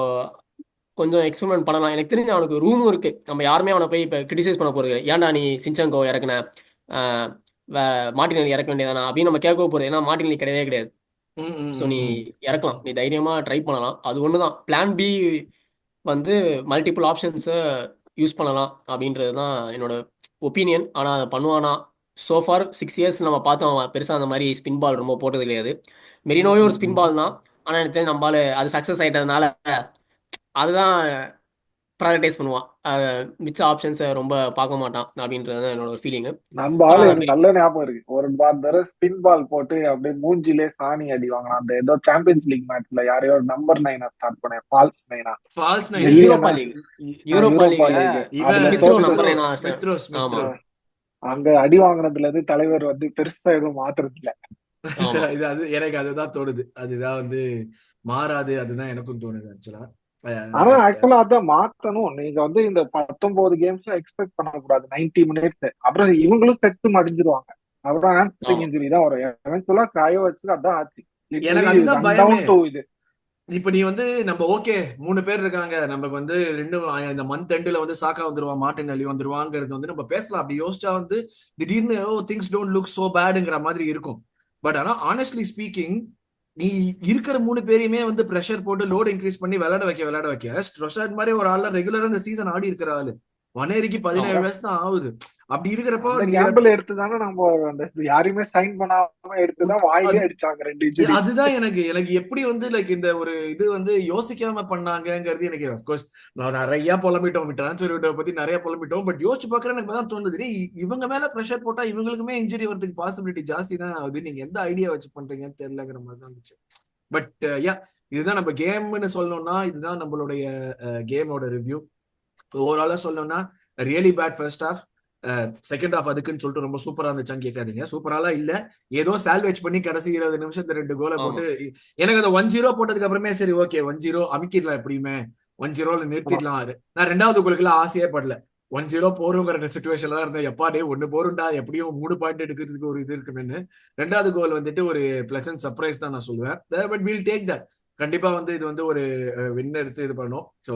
கொஞ்சம் எக்ஸ்பெரிமெண்ட் பண்ணலாம். எனக்கு தெரிஞ்சு அவனுக்கு ரூமும் இருக்கு. நம்ம யாருமே அவனை போய் இப்போ கிரிட்டிசைஸ் பண்ண போறது இல்லை. ஏன்டா நீ சின்சங்கோ இறக்குன, ஆஹ் மார்டினல் இறக்க வேண்டியதானா அப்படின்னு நம்ம கேட்க போறது. ஏன்னா மார்டினல் கிடையவே கிடையாது. ம், ம், ஸோ ம், நீ ம். இறக்கலாம், நீ தைரியமா ட்ரை பண்ணலாம். அது ஒன்று தான். பிளான் பி வந்து மல்டிபிள் ஆப்ஷன்ஸை யூஸ் பண்ணலாம் அப்படின்றது தான் என்னோட ஒப்பீனியன். ஆனால் அதை பண்ணுவானா? சோஃபார் 6 இயர்ஸ் நம்ம பார்த்தோம், அவன் பெருசாக அந்த மாதிரி ஸ்பின் பால் ரொம்ப போட்டது கிடையாது. ம், மெரினோவே ஒரு ம், ஸ்பின் ம். பால் தான். ஆனால் எனக்கு தெரிஞ்சு நம்மளால அது சக்ஸஸ் ஆயிட்டதுனால அதுதான் ப்ரையாரிட்டைஸ் பண்ணுவான். மிச்ச ஆப்ஷன்ஸை ரொம்ப பார்க்க மாட்டான் அப்படின்றது தான் என்னோட ஒரு ஃபீலிங்கு. நம்ம ஆனால் ஆளு அதை எனக்கு நல்ல ஞாபகம் இருக்கு. ஒரு தடவை ஸ்பின் பால் போட்டு அப்படியே மூஞ்சிலே சாணி அடி வாங்கலாம். அந்த ஏதோ சாம்பியன்ஸ் லீக் மேட்ச்ல யாரையோ நம்பர் 9 ஸ்டார்ட் பண்ணேன், ஃபால்ஸ் 9 ஃபால்ஸ் நைன் இல்ல. மில்லியனா யூரோப்பா லீக், யூரோப்பா யூரோப்பா லீக்ல லீக். அதுல இவன் ஸ்மித்ரோ தோத்துட்டு நம்பர் ஸ்மித்ரோ 9. ஸ்மித்ரோ ஆமா ஸ்மித்ரோ. அங்க அடி வாங்கினதுல இருந்து தலைவர் வந்து பெருசா எதுவும் மாத்துறது இல்ல. ஆமா. இது அது எனக்கு அதுதான் தோணுது. அதுதான் வந்து மாறாது. அதுதான் எனக்கும் தோணுது ஆக்சுவலா. ஆனா பட் ஆக்சுவலா அதான் மாத்தணும். நீங்க வந்து இந்த 19 கேம்ஸ் எக்ஸ்பெக்ட் பண்ணக்கூடாது 90 மினிட்ஸ். அப்புறம் இவங்களும் செத்து மடிஞ்சிருவாங்க. அப்புறம் ஹாம்ஸ்ட்ரிங் ஆமா. இன்ஜுரி தான் வரும். எவென்ச்சுவலா காயோ வச்சு அதான் ஆச்சு. எனக்கு லிட்டரலி அதுதான் ரன் பயமே. டவுன் டு இது. இப்ப நீ வந்து நம்ம ஓகே 3 பேர் இருக்காங்க, நமக்கு வந்து ரெண்டும் இந்த மந்த் எண்டுல வந்து சாக்கா வந்துருவான், மார்டின் அலி வந்துருவாங்கிறது வந்து நம்ம பேசலாம். அப்படி யோசிச்சா வந்து திடீர்னு திங்ஸ் டோன்ட் லுக் சோ பேடுங்கிற மாதிரி இருக்கும். பட் ஆனா ஆனஸ்ட்லி ஸ்பீக்கிங், நீ இருக்கிற 3 பேரையுமே வந்து ப்ரெஷர் போட்டு லோட் இன்க்ரீஸ் பண்ணி விளையாட வைக்க ஸ்ட்ரொசாட் மாதிரி ஒரு ஆள்ல ரெகுலரா இந்த சீசன் ஆடி இருக்கிற ஆளு. வனேரிக்கு 17 ஆமா. வயசு தான் ஆகுது. அப்படி இருக்கிறப்போ அந்த நீ கேம்பிள் எடுத்துதானே நம்ம அந்த யாரையுமே சைன் பண்ணாம எடுத்துதான் வாயிலே அது அடிச்சாங்க 2 இன்ஜுரி. அதுதான் எனக்கு எனக்கு எப்படி வந்து லைக் இந்த ஒரு இது வந்து யோசிக்காம பண்ணாங்கங்கிறது எனக்கு அஃப்கோர்ஸ் நான் நிறைய புலம்பிட்டோம், டிரான்ஸ்ஃபர் விட்டோ பத்தி நிறைய புலம்பிட்டோம். பட் யோசிச்சு பாக்குறேன் எனக்கு தான் தோணுது, டேய், இவங்க மேல ப்ரெஷர் போட்டா இவங்களுக்குமே இன்ஜுரி வரதுக்கு பாசிபிலிட்டி ஜாஸ்தி தான் ஆகுது. நீங்க எந்த ஐடியா வச்சு பண்றீங்கன்னு தெரியலங்கிற மாதிரி தான் இருந்துச்சு. பட் யா, இதுதான் நம்ம கேம்னு சொல்லணும்னா இதுதான் நம்மளுடைய கேமோட ரிவ்யூ. ஓவராலா சொல்லணும்னா really bad first half. Second half அதுக்குன்னு சொல்லிட்டு ரொம்ப சூப்பரா இருந்துச்சான்னு கேட்காதீங்க. சூப்பராலாம் இல்ல, ஏதோ சால்வேஜ் பண்ணி கடைசி 20 நிமிஷத்துல 2 கோலை ஆமா. போட்டு எனக்கு அந்த 1-0 போட்டதுக்கு அப்புறமே சரி ஓகே 1-0 அமுக்கிடலாம், எப்படியுமே 1-0 நிறுத்திடலாம். நான் 2வது கோலுக்குலாம் ஆசையே படல. 1-0 போறோங்கிற சுச்சுவேஷன்ல தான் இருந்தேன். எப்பா டே 1 போரும்டா, எப்படியும் 3 பாயிண்ட் எடுக்கிறதுக்கு ஒரு இது இருக்குன்னு. 2வது கோல் வந்துட்டு ஒரு பிளசன்ட் சர்ப்ரைஸ் தான் நான் சொல்லுவேன். But wheel take that. கண்டிப்பா வந்து இது வந்து ஒரு வின் எடுத்து இது பண்ணணும். ஸோ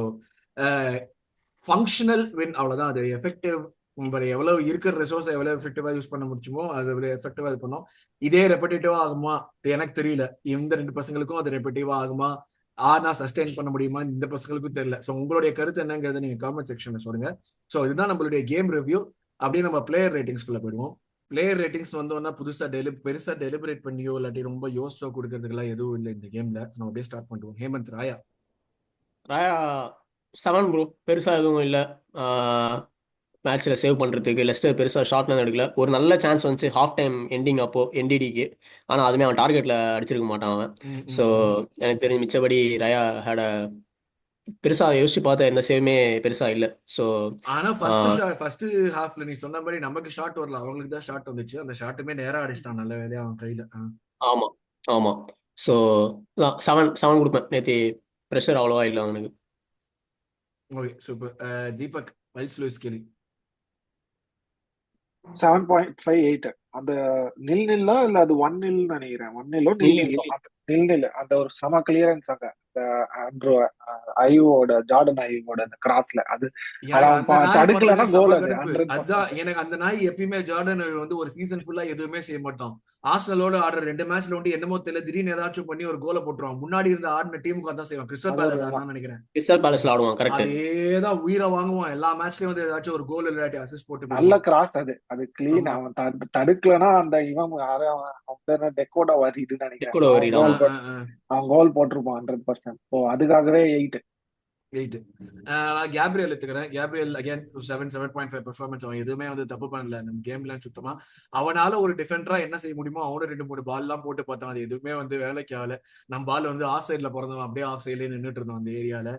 ஃபங்க்ஷனல் வின், அவ்வளவுதான். அது எஃபெக்டிவ், உங்களை எவ்வளவு இருக்கிற ரிசோர்ஸ் எவ்வளவு எஃபெக்டிவா யூஸ் பண்ண முடிச்சுமோ அது எவ்வளவு எஃபெக்டிவா இது பண்ணோம். இதே ரெப்படேட்டிவா ஆகுமா எனக்கு தெரியல. இந்த 2 பசங்களுக்கும் அது ரெப்படேட்டிவா ஆகுமா, ஆனா சஸ்டெயின் பண்ண முடியுமா இந்த பசங்களுக்கும் தெரியல. ஸோ உங்களுடைய கருத்து என்னங்கிறத நீங்க காமெண்ட் செக்ஷன்ல சொல்லுங்க. ஸோ இதுதான் நம்மளுடைய கேம் ரிவ்யூ. அப்படியே நம்ம பிளேயர் ரேட்டிங்ஸ்குள்ள போயிடுவோம். பிளேயர் ரேட்டிங்ஸ் வந்தோம்னா புதுசா பெருசா டெலிபரேட் பண்ணியோ இல்லாட்டி ரொம்ப யோசிச்சோ கொடுக்கறதுக்கெல்லாம் எதுவும் இல்லை இந்த கேம்ல. நம்ம அப்படியே ஸ்டார்ட் பண்ணுவோம். ஹேமந்த் ராயா. ராயா 7 ப்ரோ. பெருசாக எதுவும் இல்லை. மேட்ச்சில் சேவ் பண்ணுறதுக்கு லெஸ்டர் பெருசாக ஷாட்லாம் எடுக்கல. ஒரு நல்ல சான்ஸ் வந்துச்சு ஹாஃப் டைம் எண்டிங் அப்போ என்டிடிக்கு. ஆனால் அதுவுமே அவன் டார்கெட்டில் அடிச்சிருக்க மாட்டான் அவன். ம், ஸோ ம், ம். எனக்கு தெரிஞ்ச மிச்சபடி ராயா ஹேட பெருசாக யோசிச்சு பார்த்தா எந்த சேவுமே பெருசாக இல்லை. ஸோ ஆனா ஃபர்ஸ்ட் ஹாஃப்ல நீ சொன்ன மாதிரி நமக்கு ஷாட் வரல, அவங்களுக்கு தான் ஷாட் வந்துச்சு. அந்த ஷாட்டுமே நேரா அடிச்சிட்டான், நல்ல வேலையா அவன் கையில. ஆமாம். ஆமாம். ஸோ 7 கொடுப்பேன். நேற்று ப்ரெஷர் அவ்வளோவா இல்லை அவனுக்கு. Okay super. Deepak, Myles Lewis Skelly. 7.58. அந்த நில்நில்லா இல்ல அது 1-0 நினைக்கிறேன். 1-0 நில்நில்லோ நில்நில். அந்த ஒரு செம கிளியரன்ஸ் அங்க அந்த ஆண்ட்ரோ ஐவோட ஜார்டன் ஐவோட அந்த கிராஸ்ல அது எனக்கு அவன் அந்த நாயை தடுக்கலன்னா பார்த்தோன்னே கோல். செம அது கடுப்பு. 100%. அதான் எனக்கு அந்த நாய் எப்பயுமே ஜார்டன் வந்து ஒரு சீசன் ஃபுல்லா எதுவுமே செய்ய மாட்டான். ஆர்சனலோட ஆடுற 2 மேட்ச்ல வந்து என்னமோ தெரியல, திடீர்னு ஏதாச்சும் பண்ணி ஒரு கோலை போட்டுருவான். முன்னாடி இருந்த ஆடின டீமுக்கு அதான் செய்வான். கிறிஸ்டல் அது ஒரு பேலஸ் ஆடுனான்னு நினைக்கிறேன். கிறிஸ்டல் பேலஸில் ஆடுவான். கரெக்டு. அதேதான் உயிரை வாங்குவான் எல்லா மேட்ச்லயும் வந்து ஏதாச்சும் ஒரு கோல் இல்லாட்டி அசிஸ்ட் போட்டு நல்ல போயிடுவான். கிராஸ். அது கிளீன். ஆமா. அவன் தடுக்கலன்னா அந்த இவன் யாரு அவன் டெக்கோடா வரிடுன்னு நினைக்கிறேன். கூட வரிடாமா. அவன் கோல் போட்டிருப்பான் 100%. ஸோ அதுக்காகவே 8. எயிட். நான் கேப்ரியல் எடுத்துக்கிறேன். Gabriel again 7.5 performance. அவன் எதுவுமே வந்து தப்பு பண்ணல நம்ம கேம்ல சுத்தமா. அவனால ஒரு டிஃபெண்டரா என்ன செய்ய முடியுமோ அவனோட 2 3 பால் எல்லாம் போட்டு பார்த்தான். அது எதுவுமே வந்து வேலைக்கு ஆகல. நம்ம பால் வந்து ஆஃப் சைட்ல பிறந்தவன் அப்படியே ஆஃப் சைட்லயே நின்றுட்டு இருந்தோம் அந்த ஏரியால.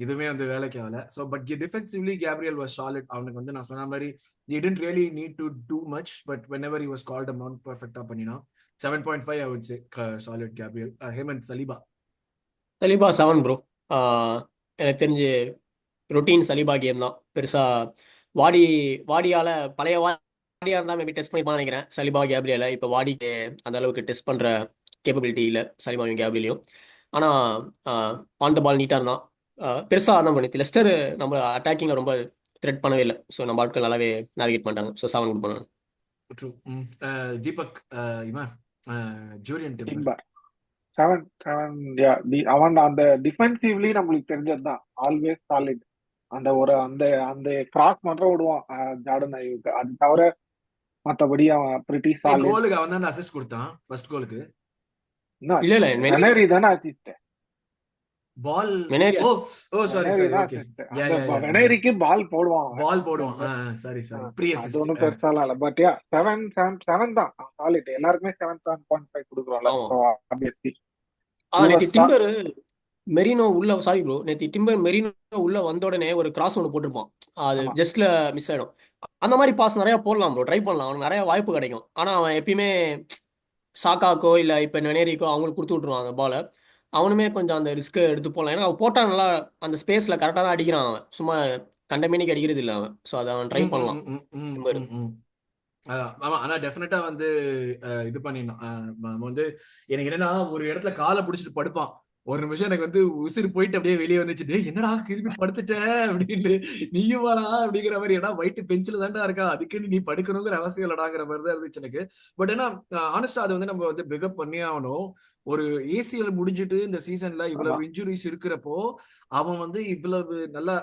இதுவுமே வந்து வேலைக்கு ஆகல. So but defensively Gabriel was solid. அவனுக்கு வந்து நான் சொன்ன மாதிரி he didn't really need to do much, but whenever he was called upon perfectா பண்ணினான். 7.5 I would say solid Gabriel. Hemant Saliba. Saliba 7 bro. எனக்கு தெரிஞ்சு ரொட்டீன் சலீபா கேம் தான் பெருசா. வாடி வாடியால பழைய வாடியா இருந்தா மேபி டெஸ்ட் பண்ணிப்பான்னு நினைக்கிறேன் சலீபா கேப்ரியல. இப்போ வாடிக்கு அந்த அளவுக்கு டெஸ்ட் பண்ற கேப்பபிலிட்டி இல்லை சலீபாவையும் கேப்ரியலையும். ஆனா ஆன் த பால் நீட்டா இருந்தான். பெருசா அதான் பண்ணி லெஸ்டர் நம்ம அட்டாக்கிங்ல ரொம்ப த்ரெட் பண்ணவே இல்லை. ஸோ நம்ம ஆட்கள் நல்லாவே நேவிகேட் பண்ணிட்டாங்க. ஸோ 7 கொடுப்பாங்க. True. Deepak, இவன் ஜூரியன் டிம்பர். டிம்பர் 7 அவன் அந்த டிஃபென்சிவ்லி நம்மளுக்கு தெரிஞ்சதுதான் ஆல்வேஸ் சாலிட். அந்த அந்த கிராஸ் மட்டும் விடுவான் ஜார்டன் ஐயூக்கு. அது தவிர மத்தபடி அவன் பிரிட்டி சாலிட். கோலுக்கு அவன் தான் அசிஸ்ட் கொடுத்தான் ஃபர்ஸ்ட் கோலுக்கு. இல்ல இல்ல வெனரி தானே அசிஸ்ட். பால் வெனரி ஓ ஓ சாரி சாரி ஓகே. வெனரிக்கு பால் போடுவான். பால் போடுவான். சாரி சாரி ப்ரீ அது அசிஸ்ட். ஒன்றும் பெருசாலாம் இல்ல. பட் 7 தான் சாலிட். எல்லாருக்குமே 7.5 கொடுக்குறோம்ல. ஆமா. ஸோ ஆப்வியஸ்லி நேற்று டிம்பர் மெரினோ உள்ள சாரி ப்ரோ நேற்று டிம்பர் மெரினோ உள்ள வந்த உடனே ஒரு கிராஸ் ஒன்று போட்டிருப்பான். அது ஆமா. ஜஸ்ட்ல மிஸ் ஆயிடும். அந்த மாதிரி பாஸ் நிறைய போடலாம் ப்ரோ. ட்ரை பண்ணலாம். அவனுக்கு நிறைய வாய்ப்பு கிடைக்கும். ஆனா அவன் எப்பயுமே சாக்காக்கோ இல்ல இப்ப நெனேரிக்கோ அவங்களுக்கு கொடுத்து விட்டுருவான் அந்த பாலை. அவனுமே கொஞ்சம் அந்த ரிஸ்க் எடுத்து போடலாம். ஏன்னா அவன் போட்டா நல்லா அந்த ஸ்பேஸ்ல கரெக்டா தான் அடிக்கிறான். அவன் சும்மா கண்டமேனிக்கு அடிக்கிறது இல்லை அவன். ஸோ அதை அவன் ட்ரை பண்ணலாம் டிம்பர். ஆமா. ஆனா டெஃபினட்டா வந்து இது பண்ணிடலாம். நம்ம வந்து எனக்கு என்னன்னா ஒரு இடத்துல காலை பிடிச்சிட்டு படுப்பான். ஒரு நிமிஷம் எனக்கு வந்து உசிறு போயிட்டு அப்படியே வெளியே வந்துச்சு. டேய் என்னடா திருப்பி படுத்துட்ட அப்படின்னு. நீயும் வாடா அப்படிங்கிற மாதிரி. ஏன்னா வயிட்டு பெஞ்சில தான்டா இருக்கா, அதுக்குன்னு நீ படுக்கணுங்கிற அவசியம் இல்லடாங்கிற மாதிரி தான் இருந்துச்சு எனக்கு. பட் ஏன்னா ஆனஸ்டா அது வந்து நம்ம வந்து பிகப் பண்ணியே ஆகணும். ஒரு ஏசிஎல் முடிஞ்சிட்டு இந்த சீசன்ல ஆமா. இவ்வளவு இன்ஜுரிஸ் இருக்கிறப்போ அவன் வந்து இவ்வளவு நல்லா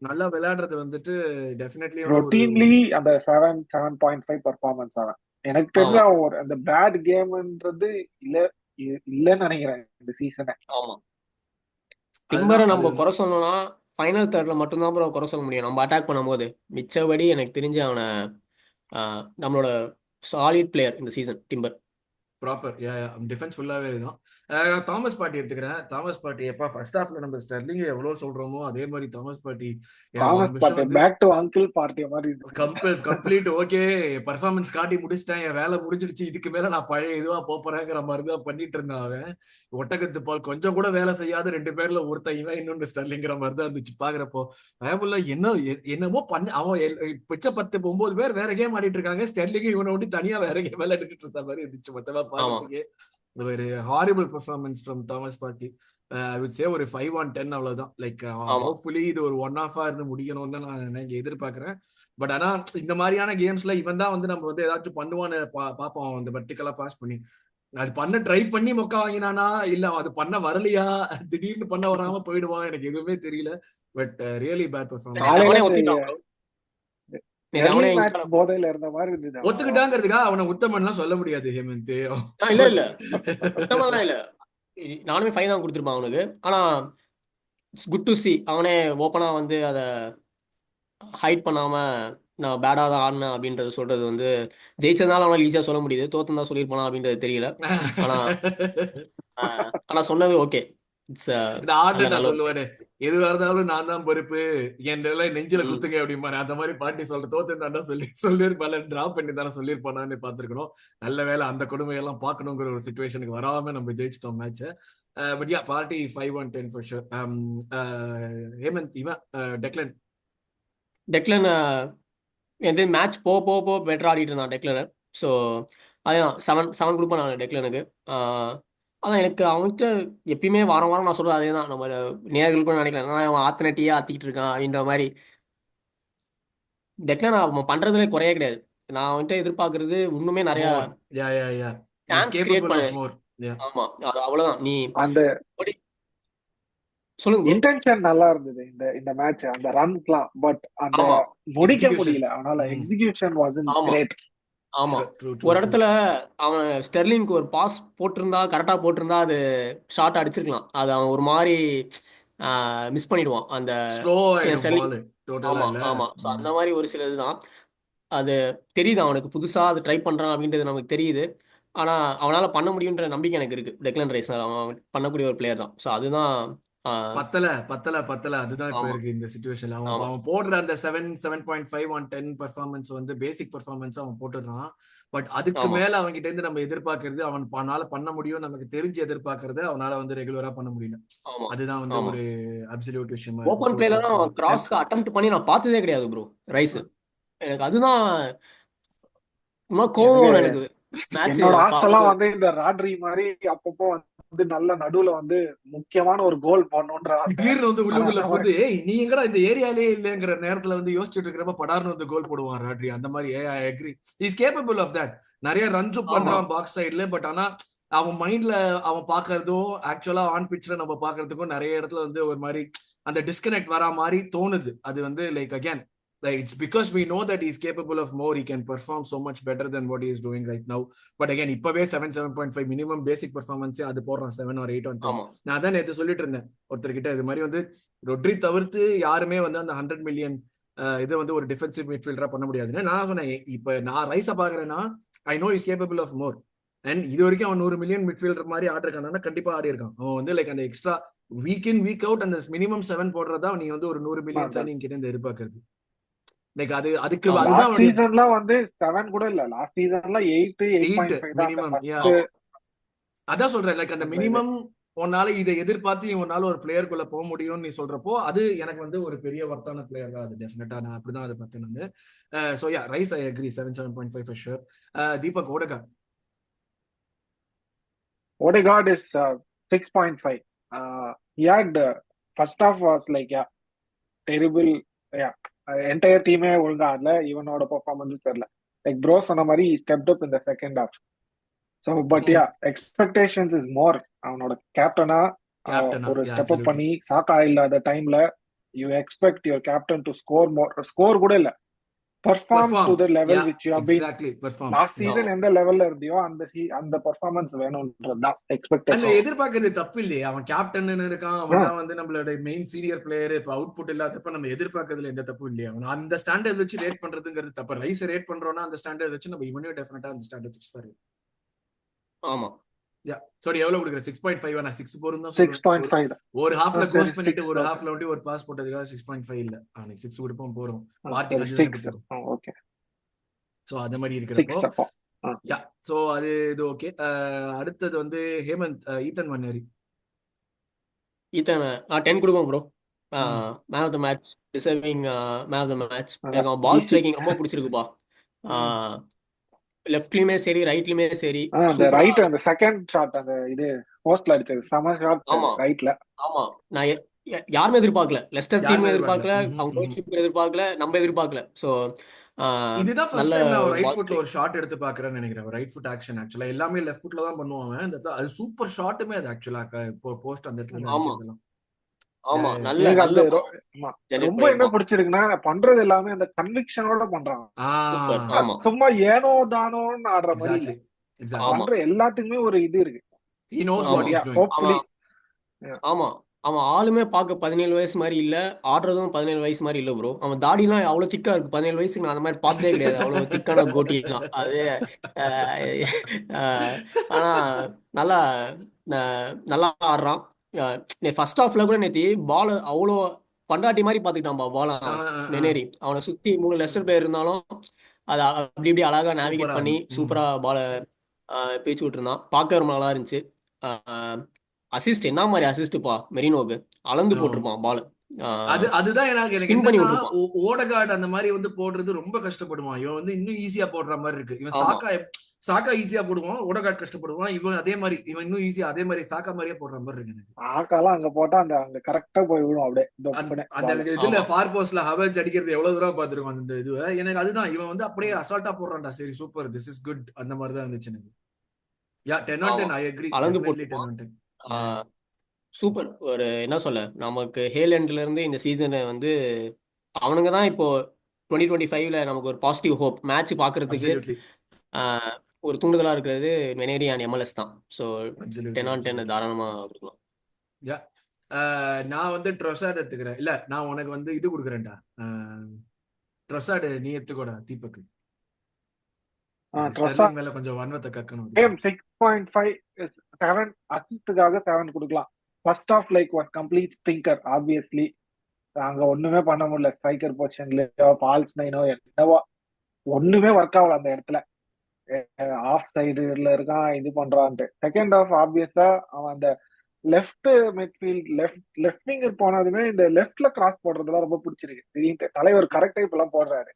நல்லா விளையாடுறது வந்துட்டு டெஃபினெட்லி வந்து ஒரு ரொட்டீன்லி அந்த 7.5 பர்ஃபார்மன்ஸ் அவன். எனக்கு தெரிஞ்ச ஆமா அவன் அந்த பேட் கேம்ன்றது இல்ல இல்லன்னு நினைக்கிறேன் இந்த சீசனை. ஆமா. டிம்பரை அதுதான் அது நம்ம குறை சொல்லணும்னா ஃபைனல் தேர்ட்ல மட்டும்தான் ப்ரோ குறை சொல்ல முடியும் நம்ம அட்டாக் பண்ணும்போது. மிச்சபடி எனக்கு தெரிஞ்சு அவனை நம்மளோட சாலிட் பிளேயர் இந்த சீசன் டிம்பர். ப்ராப்பர் டிஃபென்ஸ் ஃபுல்லாவே தான். நான் தாமஸ் பார்ட்டி எடுத்துக்கிறேன். தாமஸ் பார்ட்டி எப்ப ஃபர்ஸ்ட் ஹாஃப்ல நம்ம ஸ்டெர்லிங் எவ்வளவு சொல்றோமோ அதே மாதிரி தாமஸ் பார்ட்டி ஒரு தாமஸ் நிமிஷம் பார்ட்டி வந்து பேக் டு அங்கிள் பார்ட்டி மாதிரி கம்ப்ளீட் ஓகே பர்ஃபார்மன்ஸ் காட்டி முடிச்சிட்டேன், என் வேலை முடிஞ்சிடுச்சு, இதுக்கு மேல நான் பழைய இதுவா போறேங்கிற மாதிரி தான் பண்ணிட்டு இருந்தான் அவன். ஒட்டகத்து பால் கொஞ்சம் கூட வேலை செய்யாத 2 பேர்ல ஒருத்தன் இவன் இன்னொன்னு ஸ்டெர்லிங்கிற மாதிரி தான் இருந்துச்சு பாக்குறப்போ. பயமுள்ள என்னமோ பண்ண அவன் பிச்ச 10 9 பேர் வேற கேம் ஆடிட்டு இருக்காங்க, ஸ்டெர்லிங் இவனை ஒண்டி தனியா வேற கேம் விளையாடிட்டு இருந்த மாதிரி இருந்துச்சு மொத்தமா பாக்குறதுக்கு. ஒரு horrible performance from Thomas party. I would say ஒரு 5 on 10 அவ்வளவுதான். லைக் ஹோப்ஃபுல்லி இது ஒரு 1 half இருந்து முடிக்கணும்னு தான் நான் இங்க எதிர்பார்க்கிறேன். பட் ஆனா இந்த மாதிரியான கேம்ஸ்ல இவன் தான் வந்து நம்ம வந்து ஏதாச்சும் பண்ணுவான்னு பாப்போம் அந்த வெர்டிகலா பாஸ் பண்ணி. அது பண்ண ட்ரை பண்ணி மொக்க வாங்கினானா இல்ல அது பண்ண வரலையா, திடீர்னு பண்ண வராம போயிடுவான், எனக்கு எதுவுமே தெரியல. But really bad performance. அவனே இன்ஸ்டால போதையில இருந்த மாதிரி இருந்தது. ஒத்துக்கிட்டாங்கிறதுக்கா அவனை உத்தமன்லாம் சொல்ல முடியாது ஹேமந்த். இல்ல இல்ல உத்தமெல்லாம் இல்ல. நானுமே 5 தான் கொடுத்துருப்பான் அவனுக்கு. ஆனா இட்ஸ் குட் டு சி அவனே ஓப்பனா வந்து அதை ஹைட் பண்ணாம நான் பேடா தான் ஆடினேன் அப்படின்றது சொல்றது வந்து ஜெயிச்சதுனால அவனால ஈஸியா சொல்ல முடியுது. தோத்துந்தான் சொல்லியிருப்பானா அப்படின்றது தெரியல. ஆனா ஆனா சொன்னது ஓகே. இட்ஸ் இந்த ஆண்டு நான் நல்ல சொல்லுவாரு, எதுவா இருந்தாலும் நான் தான் பொறுப்பு, என் நெஞ்சில குத்துங்க அப்படிம்பாரு. அந்த மாதிரி பாட்டி சொல்ற தோத்து தாண்டா சொல்லியிருப்பால டிராப் பண்ணி தானே சொல்லியிருப்பானு பார்த்திருக்கணும். நல்ல வேலை அந்த கொடுமையெல்லாம் பார்க்கணுங்கிற ஒரு சுச்சுவேஷனுக்கு வராம நம்ம ஜெயிச்சிட்டோம் மேட்ச். But ya Partey 5 on 10 for sure. Hemant இவன் டெக்லன். டெக்லன் எது மேட்ச் போக பெட்டர் ஆடிட்டு இருந்தான் டெக்லனர். ஸோ அதான் 7 கொடுப்பேன் நான் டெக்லனுக்கு. அதான் எனக்கு அவன்கிட்ட எப்பயுமே வாரம் வாரம் நான் சொல்றது அதே தான். நம்ம நேர்களுக்கும் நினைக்கிறேன் அவன் ஆத்தினட்டியே ஆத்திக்கிட்டு இருக்கான் அப்படின்ற மாதிரி. டெக்லன் அவன் பண்றதுல குறையே கிடையாது. நான் அவன்கிட்ட எதிர்பார்க்கறது இன்னுமே நிறைய சான்ஸ் கிரியேட் பண்ண. ஆமா அது அவ்வளவுதான். நீ அந்த சொல்லுங்க இன்டென்ஷன் நல்லா இருந்தது இந்த மேட்ச், அந்த ரன்ஸ்லாம். பட் அந்த முடிக்க முடியல. அதனால எக்ஸிகியூஷன் வாசன்ட் கிரேட். ஆமா ஒரு இடத்துல அவன் ஸ்டெர்லிங்க்கு ஒரு பாஸ் போட்டிருந்தா கரெக்டா போட்டிருந்தா அது ஷார்ட் அடிச்சிருக்கலாம். அது அவன் ஒரு மாதிரி மிஸ் பண்ணிடுவான் அந்த ஸ்லோ ஆயிடும் ஸ்டெர்லிங். பால் டோட்டலா ஆமா இல்ல. ஆமா. ஸோ அந்த மாதிரி ஒரு சில இதுதான் அது தெரியுது அவனுக்கு புதுசா அது ட்ரை பண்றான் அப்படின்றது நமக்கு தெரியுது. ஆனா அவனால பண்ண முடியுன்ற நம்பிக்கை எனக்கு இருக்கு. டெக்லன் ரைஸ் அவன் பண்ணக்கூடிய ஒரு பிளேயர் தான். ஸோ அதுதான். ஆஹ் பத்தல பத்தல பத்தல அதுதான் இப்ப ஆமா இருக்கு இந்த சுச்சுவேஷன்ல. அவன் ஆமா அவன் போடுற அந்த 7.5 on 10 பர்ஃபார்மன்ஸ் வந்து பேசிக் பர்ஃபார்மன்ஸ் அவன் போட்டுடுறான். பட் அதுக்கு ஆமா மேல அவன்கிட்ட இருந்து நம்ம எதிர்பார்க்கறது, அவனால பண்ண முடியும் நமக்கு தெரிஞ்சு எதிர்பார்க்கறது அவனால வந்து ரெகுலரா பண்ண முடியல. ஆமா அதுதான் வந்து ஆமா. ஒரு அப்சல்யூட் விஷயமா இருக்கு ஓப்பன் டோட்டலா பிளேலாம் சொல்லணும். கிராஸ் அட்டெம்ப்ட் பண்ணி நான் பார்த்ததே கிடையாது ப்ரோ ரைஸ். எனக்கு அதுதான் சும்மா கோவம் எனக்கு வரும் எனக்கு மேட்ச் என்னோட ஆசைலாம் பார்க்கும்போது. வந்து இந்த ராட்ரி மாதிரி அப்பப்போ வந்து நல்ல நடுவுல வந்து முக்கியமான ஒரு கோல் போடணுன்ற ஆசை. திடீர்னு வந்து ஆனா உள்ளுக்குள்ள அந்த மாதிரி புகுந்து ஏய் நீ எங்கடா இந்த ஏரியாலே இல்லைங்கிற நேரத்துல வந்து யோசிச்சுட்டு இருக்கிறப்ப படார்னு வந்து கோல் போடுவான் ராட்ரி. அந்த மாதிரி I agree is capable of that. நிறைய ரன்ஸும் ஆமா பண்றான் பாக்ஸ் சைடுல. பட் ஆனா அவன் மைண்ட்ல அவன் பாக்குறதும் ஆக்சுவலா ஆன் பிட்ச்ல நம்ம பாக்குறதுக்கும் நிறைய இடத்துல வந்து ஒரு மாதிரி அந்த டிஸ்கனெக்ட் வரா மாதிரி தோணுது. அது வந்து like again like it's because we know that he's capable of more, he can perform so much better than what he is doing right now. But again இப்பவே 7.5 மினிமம் பேசிக் பெர்ஃபார்மன்ஸ் அது போடுறான் 7 or 8 on 10. ஆமா நான் அதான் நேற்று சொல்லிட்டு இருந்தேன் ஒருத்தர்கிட்ட, இது மாதிரி வந்து ரொட்ரி தவிர்த்து யாருமே வந்து அந்த 100 மில்லியன் இதை வந்து ஒரு டிஃபென்சிவ் மிட்ஃபீல்டரா பண்ண முடியாதுன்னு நான் சொன்னேன். இப்ப நான் ரைஸை பாக்குறேன்னா I know is capable of more. And இது வரைக்கும் அவன் 100 மில்லியன் மிட்ஃபீல்டர் மாதிரி ஆடி இருக்கானா கண்டிப்பா ஆடி இருக்கான். அவன் வந்து லைக் அந்த எக்ஸ்ட்ரா வீக் இன் வீக் அவுட் அந்த மினிமம் 7 போடுறதா நீங்க வந்து ஒரு 100 மில்லியன் சைனிங் கிட்ட இருந்து எதிர்பார்க்கறது. லைக் அதுக்கு ஆமா அதுதான் லாஸ்ட் அவனுடைய சீசன்ல வந்து 7 கூட இல்ல. லாஸ்ட் சீசன்ல 8 எயிட் 8.5 தான் அந்த மினிமம். ஃபர்ஸ்ட் ஆமா அதான் சொல்றேன் லைக் அந்த அந்த இது. மினிமம் உன்னால இதை எதிர்பார்த்து உன்னால ஒரு பிளேயருக்குள்ள போக முடியும்னு நீ சொல்றப்போ அது எனக்கு வந்து ஒரு பெரிய வர்த்தான பிளேயர் தான். அது டெஃபினட்டா நான் அப்படிதான் அதை பார்த்தேன் நான். So yeah rice I agree 7.5 for sure. Deepak ஓடகா. Odegaard is 6.5. He had first half was like yeah terrible. Yeah, entire team ஒழுங்கா ஆடல. இவனோட பெர்ஃபார்மன்ஸ் தெரியல. லைக் ப்ரோ சொன்ன மாதிரி ஸ்டெப்ட் அப் இந்த second half. So but yeah expectations is more. அவனோட கேப்டனா கேப்டனா ஒரு யா ஸ்டெப் அப் அப்சல்யூட்லி. பண்ணி சாக்கா இல்லாத டைம்ல you expect your captain to score more. Score கூட இல்ல, perform to perform. The level yeah which you have been exactly perform. Last yeah season. ஆமா எந்த லெவல்ல இருந்தியோ அந்த பெர்ஃபார்மன்ஸ் வேணும்ன்றதுதான் அந்த எக்ஸ்பெக்டேஷன். ஆமா எதிர்பார்க்கறது தப்பு இல்லையே. அவன் கேப்டன் இருக்கான், அவன் தான் வந்து நம்மளோட மெயின் சீனியர் பிளேயர். இப்ப அவுட்புட் இல்லாதப்ப நம்ம எதிர்பார்க்கறதுல எந்த தப்பு இல்லையா. அவன் அந்த ஸ்டாண்டர்ட் வச்சு ரேட் பண்றதுங்கிறது தப்பு. ரைஸ் ரேட் பண்றோம்னா அந்த ஸ்டாண்டர்ட் வச்சு நம்ம இவனையும் டெஃபினட்டா அந்த ஸ்டாண்டர்ட் வச்சு சார். ஆமா யா சாரி எவ்வளவு கொடுக்குற 6.5. நான் 6 போரும் தான் சொல்லுவேன். 6.5 தான். ஒரு ஹாஃப்ல சரி க்ளோஸ் பண்ணிட்டு 6 ஒரு ஓகே. ஹாஃப்ல வந்து ஒரு பாஸ் போட்டதுக்காக 6.5 இல்ல. அவனுக்கு 6 கொடுப்போம் போறோம். சரி பார்ட்டிக்கு 5 தானே 6 கொடுத்துரும். ஓகே. ஸோ அந்த மாதிரி இருக்கிறப்போ 6 அப்போ. யா ஸோ அது இது ஓகே. அடுத்தது வந்து ஹேமந்த் ஈத்தன் வன்னேரி. ஈத்தன் 10 கொடுப்போம் ப்ரோ. ம். Man of the match, deserving man of the match. எனக்கு அவன் பால் ஈஸி. ஸ்ட்ரைக்கிங் ரொம்ப பிடிச்சிருக்குப்பா. ம். லெஃப்ட்லயுமே சரி ரைட்லயுமே சரி அந்த சூப்பரா. ரைட் அந்த செகண்ட் ஷாட் அந்த இது போஸ்ட்ல அடிச்சது செம ஷாட் ஆமா ரைட்ல. ஆமா. நான் யாருமே எதிர்பார்க்கல. லெஸ்டர் யாருமே டீம் எதிர்பார்க்கல. எதிர்பார்க்கல, அவங்க கோல் கீப்பர் எதிர்பார்க்கல, நம்ம எதிர்பார்க்கல. ஸோ இதுதான் நல்ல ஃபர்ஸ்ட் டைம் நான் ஒரு ரைட் பால் ஃபுட்ல ஸ்ட்ரைக். ஒரு ஷாட் எடுத்து பாக்குறேன்னு நினைக்கிறேன். ரைட் ஃபுட் ஆக்ஷன் ஆக்சுவலா எல்லாமே லெஃப்ட் ஃபுட்ல தான் பண்ணுவாங்க. அந்த இடத்துல அது சூப்பர் ஷாட்டுமே அது ஆக்சுவலா போஸ்ட் அந்த இடத்துல இருந்து ஆமா அடிக்கிறதெல்லாம். ஆமா நல்ல எனக்கு நல்ல அந்த ஆமா, ஜெனரேட் ரொம்ப என்ன பண்ணியிருப்பான். பிடிச்சிருக்குன்னா பண்றது எல்லாமே அந்த கன்விக்ஷனோட பண்றாங்க. சூப்பர். ஆமா சும்மா ஏனோ தானோன்னு ஆடுற மாதிரி இல்ல. Exactly exactly. ஆமா பண்ற எல்லாத்துக்குமே ஒரு இது இருக்கு. ஹி நோஸ் So வாட் ஆமா இஸ் டூயிங். hopefully அவன் ஆமா அவன் ஆளுமே பார்க்க 17 வயசு மாதிரி இல்ல, ஆடுறதும் 17 வயசு மாதிரி இல்ல ப்ரோ. அவன் தாடிலாம் அவ்வளவு திக்கா இருக்கு. 17 வயசுக்கு நான் அந்த மாதிரி பார்த்ததே கிடையாது. அவ்வளவு திக்கான கோட்டிலாம் அது. அஹ், அஹ், ஆனா நல்லா நல்லா ஆடுறான். ஃபர்ஸ்ட் ஹாஃப்ல கூட நேத்தி பால் அவ்வளோ பண்டாட்டி மாதிரி பார்த்துக்கிட்டான்பா பால். நெனேரி அவனை சுத்தி 3 லெஸ்டர் பிளேயர் இருந்தாலும் அதை அப்படி இப்படி அழகா நேவிகேட் சூப்பரா பண்ணி இருந்தது. சூப்பரா பாலை பேச்சு விட்டுருந்தான். பார்க்க ரொம்ப நல்லா இருந்துச்சு. அசிஸ்ட் என்ன மாதிரி அசிஸ்ட்பா மெரினோக்கு அளந்து போட்டிருப்பான் பால். அதுதான் எனக்கு ஸ்பின் பண்ணி என்னன்னா விட்டுருப்பான். ஓடகார்டு அந்த மாதிரி வந்து போடுறது ரொம்ப கஷ்டப்படுவான். இவன் வந்து இன்னும் ஈஸியா போடுற மாதிரி இருக்கு. இவன் ஆமா சாக்கா ஈஸியா போடுவான், ஓடகார்டு கஷ்டப்படுவான். இவன் அதே மாதிரி இவன் இன்னும் ஈஸியா அதே மாதிரி சாக்கா மாதிரியே போடுற மாதிரி இருக்கு எனக்கு. ஆக்காலாம் அங்க போட்டா அந்த அங்க கரெக்டா போய் விழும் அப்படியே அந்த பால். இதுல ஆமா ஃபார் போஸ்ட்ல ஹவர்ஸ் அடிக்கிறது எவ்வளவு தூரம் பாத்துருக்கோம் அந்த இதுவை. எனக்கு அதுதான் இவன் வந்து அப்படியே அசால்ட்டா போடுறான்டா. சரி சூப்பர், திஸ் இஸ் குட் அந்த மாதிரி தான் இருந்துச்சு எனக்கு. யா 10 on ஆமா 10 ஐ அக்ரி அளந்து டெஃபினெட்லி 10 போட்டிருப்பான். on 10. சூப்பர். ஒரு என்ன சொல்ல, நமக்கு ஹேலண்ட்ல இருந்து இந்த சீசனை வந்து அவனுங்க தான் இப்போ 2025ல நமக்கு ஒரு பாசிட்டிவ் ஹோப் மேட்ச் பார்க்கறதுக்கு அப்சல்யூட்லி ஒரு தூண்டுதலா இருக்கிறது வெனேரி அண்ட் MLS தான். So 10 absolutely on 10 absolutely. தாராளமா கொடுக்கலாம். யா நான் வந்து ட்ரொசாட் எடுத்துக்கிறேன். இல்ல நான் உனக்கு வந்து இது கொடுக்குறேன்டா. ட்ரொசாடு நீ எடுத்துக்கோடா தீபக். ஸ்டெர்லிங் மேல கொஞ்சம் வன்மத்தை கக்கணும் அதுக்கு. 6.5 7 அசிஸ்டுக்காக 7 கொடுக்கலாம். First half like one complete stinker obviously. அங்க ஒண்ணுமே பண்ண முடியல. ஸ்ட்ரைக்கர் பொசிஷன்லயோ பால்ஸ் நைனோ என்னவோ ஒண்ணுமே ஒர்க் ஆகல அந்த இடத்துல. ஆஃப் சைடுல இருக்கான் இது பண்றான்ட்டு. செகண்ட் ஆஃப் ஆப்வியஸா அவன் அந்த லெஃப்ட் மிட்ஃபீல்ட் லெஃப்ட் விங்கர் போனதுமே இந்த லெஃப்ட்ல கிராஸ் போடுறதுலாம் ரொம்ப பிடிச்சிருக்கு. திடீர்னு தலைவர் கரெக்ட் டைப் எல்லாம் போடுறாரு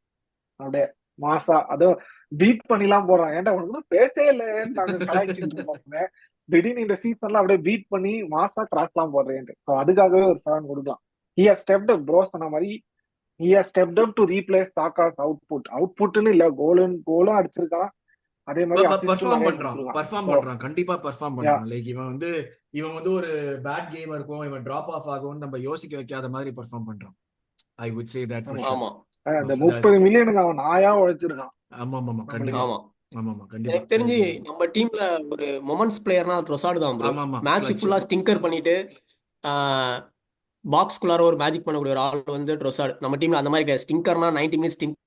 அப்படியே மாசா. அதுவும் பீட் பண்ணிலாம் போடுறான். ஏன்டா உனக்கு பேசே இல்லைன்னு நாங்க கலாய்ச்சிட்டு இருந்தோம். திடீர்னு இந்த சீசன்ல அப்படியே பீட் பண்ணி மாசா கிராஸ் எல்லாம் போடுறேன். ஸோ அதுக்காகவே ஒரு 7 கொடுக்கலாம். He has stepped up bro சொன்ன மாதிரி. He has stepped up to replace Saka's அவுட்புட்னு இல்ல கோலும் அடிச்சிருக்கான். அதே மாதிரி அசிஸ்டும் பர்ஃபார்ம் நிறைய பண்றான் கொடுத்துருக்கான். கண்டிப்பா பர்ஃபார்ம் பண்றான். லைக் இவன் வந்து ஒரு பேட் கேமர் இருக்கும், இவன் டிராப் ஆஃப் ஆகும்னு நம்ம யோசிக்க வைக்காத மாதிரி பர்ஃபார்ம் பண்றான். I would say that for sure. ஆமா அந்த 30 மில்லியனுக்கு அவன் நாயா உழைச்சிருக்கான். ஆமா ஆமா கண்டிப்பா. ஆமா ஆமா கண்டிப்பா. எனக்கு தெரிஞ்சு நம்ம டீம்ல ஒரு மொமெண்ட்ஸ் பிளேயர்னா ட்ரொசார்டு தான் ப்ரோ. ஆமா மேட்ச் ஃபுல்லா ஸ்டிங்கர் பண்ணிட்டு பாக்ஸ்குள்ளார ஒரு மேஜிக் பண்ணக்கூடிய ஒரு ஆள் வந்து ட்ரொசார்டு. நம்ம டீம்ல அந்த மாதிரி கிடையாது. ஸ்டிங்கர்னா 90 மினிட்ஸ் ஸ்டிங்கர்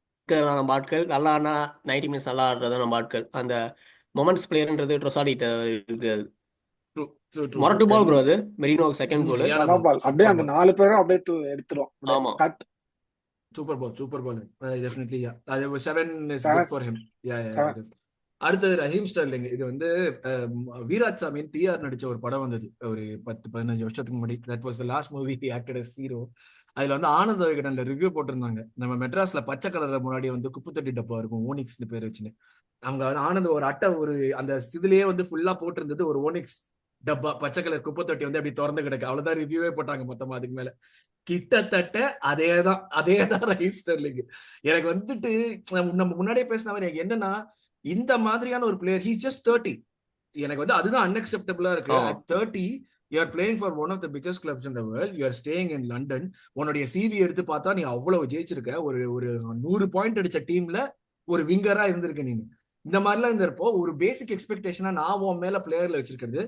நம்ம ஆட்கள், நல்லா ஆடினா 90 மினிட்ஸ் நல்லா ஆடுறது நம்ம ஆட்கள். அந்த மொமெண்ட்ஸ் பிளேயர்ன்றது ட்ரொசார்டு கிட்ட இருக்காது. மொரட்டு பால் ப்ரோ அது. மெரினோ செகண்ட் கோல் அப்படியே அந்த 4 பேரும் அப்படியே எடுத்துரும். ஆமா கட் சூப்பர் பால் டெஃபினெட்லி. அது 7 இஸ் குட் ஃபார் ஹிம். அடுத்தது ரஹீம் ஸ்டெர்லிங். இது வந்து வீராஜ் சாமியின் டிஆர் நடிச்ச ஒரு படம் வந்தது ஒரு 10-15 வருஷத்துக்கு முன்னாடி. That was the last movie he acted as hero. அதுல வந்து ஆனந்த விகடன்ல ரிவ்யூ போட்டிருந்தாங்க. நம்ம மெட்ராஸ்ல பச்சை கலர்ல முன்னாடி வந்து குப்பைத்தொட்டி டப்பா இருக்கும், ஓனிக்ஸ்னு பேர் வச்சுன்னு. அவங்க வந்து ஆனந்த ஒரு அட்டை ஒரு அந்த இதுலயே வந்து ஃபுல்லா போட்டிருந்தது ஒரு ஓனிக்ஸ் டப்பா, பச்சை கலர் குப்பைத்தொட்டி வந்து அப்படி திறந்து கிடக்கு. அவ்வளவுதான் ரிவ்யூவே போட்டாங்க மொத்தமா. அதுக்கு மேல கிட்டத்தட்ட அதேதான் ரஹீம் ஸ்டெர்லிங். எனக்கு வந்துட்டு நம்ம முன்னாடியே பேசின மாதிரி எனக்கு என்னன்னா, இந்த மாதிரியான ஒரு பிளேயர் ஹீஸ் ஜஸ்ட் 30. எனக்கு வந்து அதுதான் அன்அக்செப்டபிளா இருக்கு. At 30 you are playing for one of the biggest clubs in the world. You are staying in London. உன்னுடைய சிவி எடுத்து பார்த்தா நீ அவ்வளவு ஜெயிச்சிருக்க. ஒரு ஒரு 100 பாயிண்ட் அடிச்ச டீம்ல ஒரு விங்கரா இருந்திருக்க நீ. இந்த மாதிரிலாம் இருந்திருப்போ ஒரு பேசிக் எக்ஸ்பெக்டேஷனா நான் உன் மேல பிளேயர்ல வச்சிருக்கிறது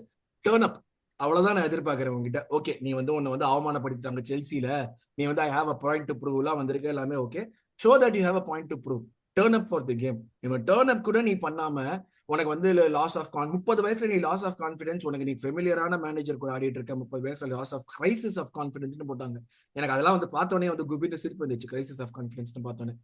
டேர்ன் அப். அவ்வளவுதான் நான் எதிர்பார்க்கிறேன் உங்ககிட்ட. ஓகே நீ வந்து உன்னை வந்து அவமானப்படுத்திட்டாங்க செல்சியில, நீ வந்து I have a point to prove எல்லாம் வந்திருக்க, எல்லாமே okay. Show that you have a point to prove. Turn up for the game. இவன் டேர்ன் அப் கூட நீ பண்ணாம உனக்கு வந்து லாஸ் ஆஃப் 30 வயசுல நீ லாஸ் ஆஃப் கான்ஃபிடன்ஸ். உனக்கு நீ ஃபெமிலியரான மேனேஜர் கூட ஆடிட்டு இருக்க. 30 வயசுல லாஸ் ஆஃப் கிரைசிஸ் ஆஃப் கான்ஃபிடன்ஸ்னு போட்டாங்க. எனக்கு அதெல்லாம் வந்து பார்த்தோன்னே வந்து குபின்னு சிரிப்பு வந்துச்சு. கிரைசிஸ் ஆஃப் கான்ஃபிடன்ஸ்னு பார்த்தோன்னே.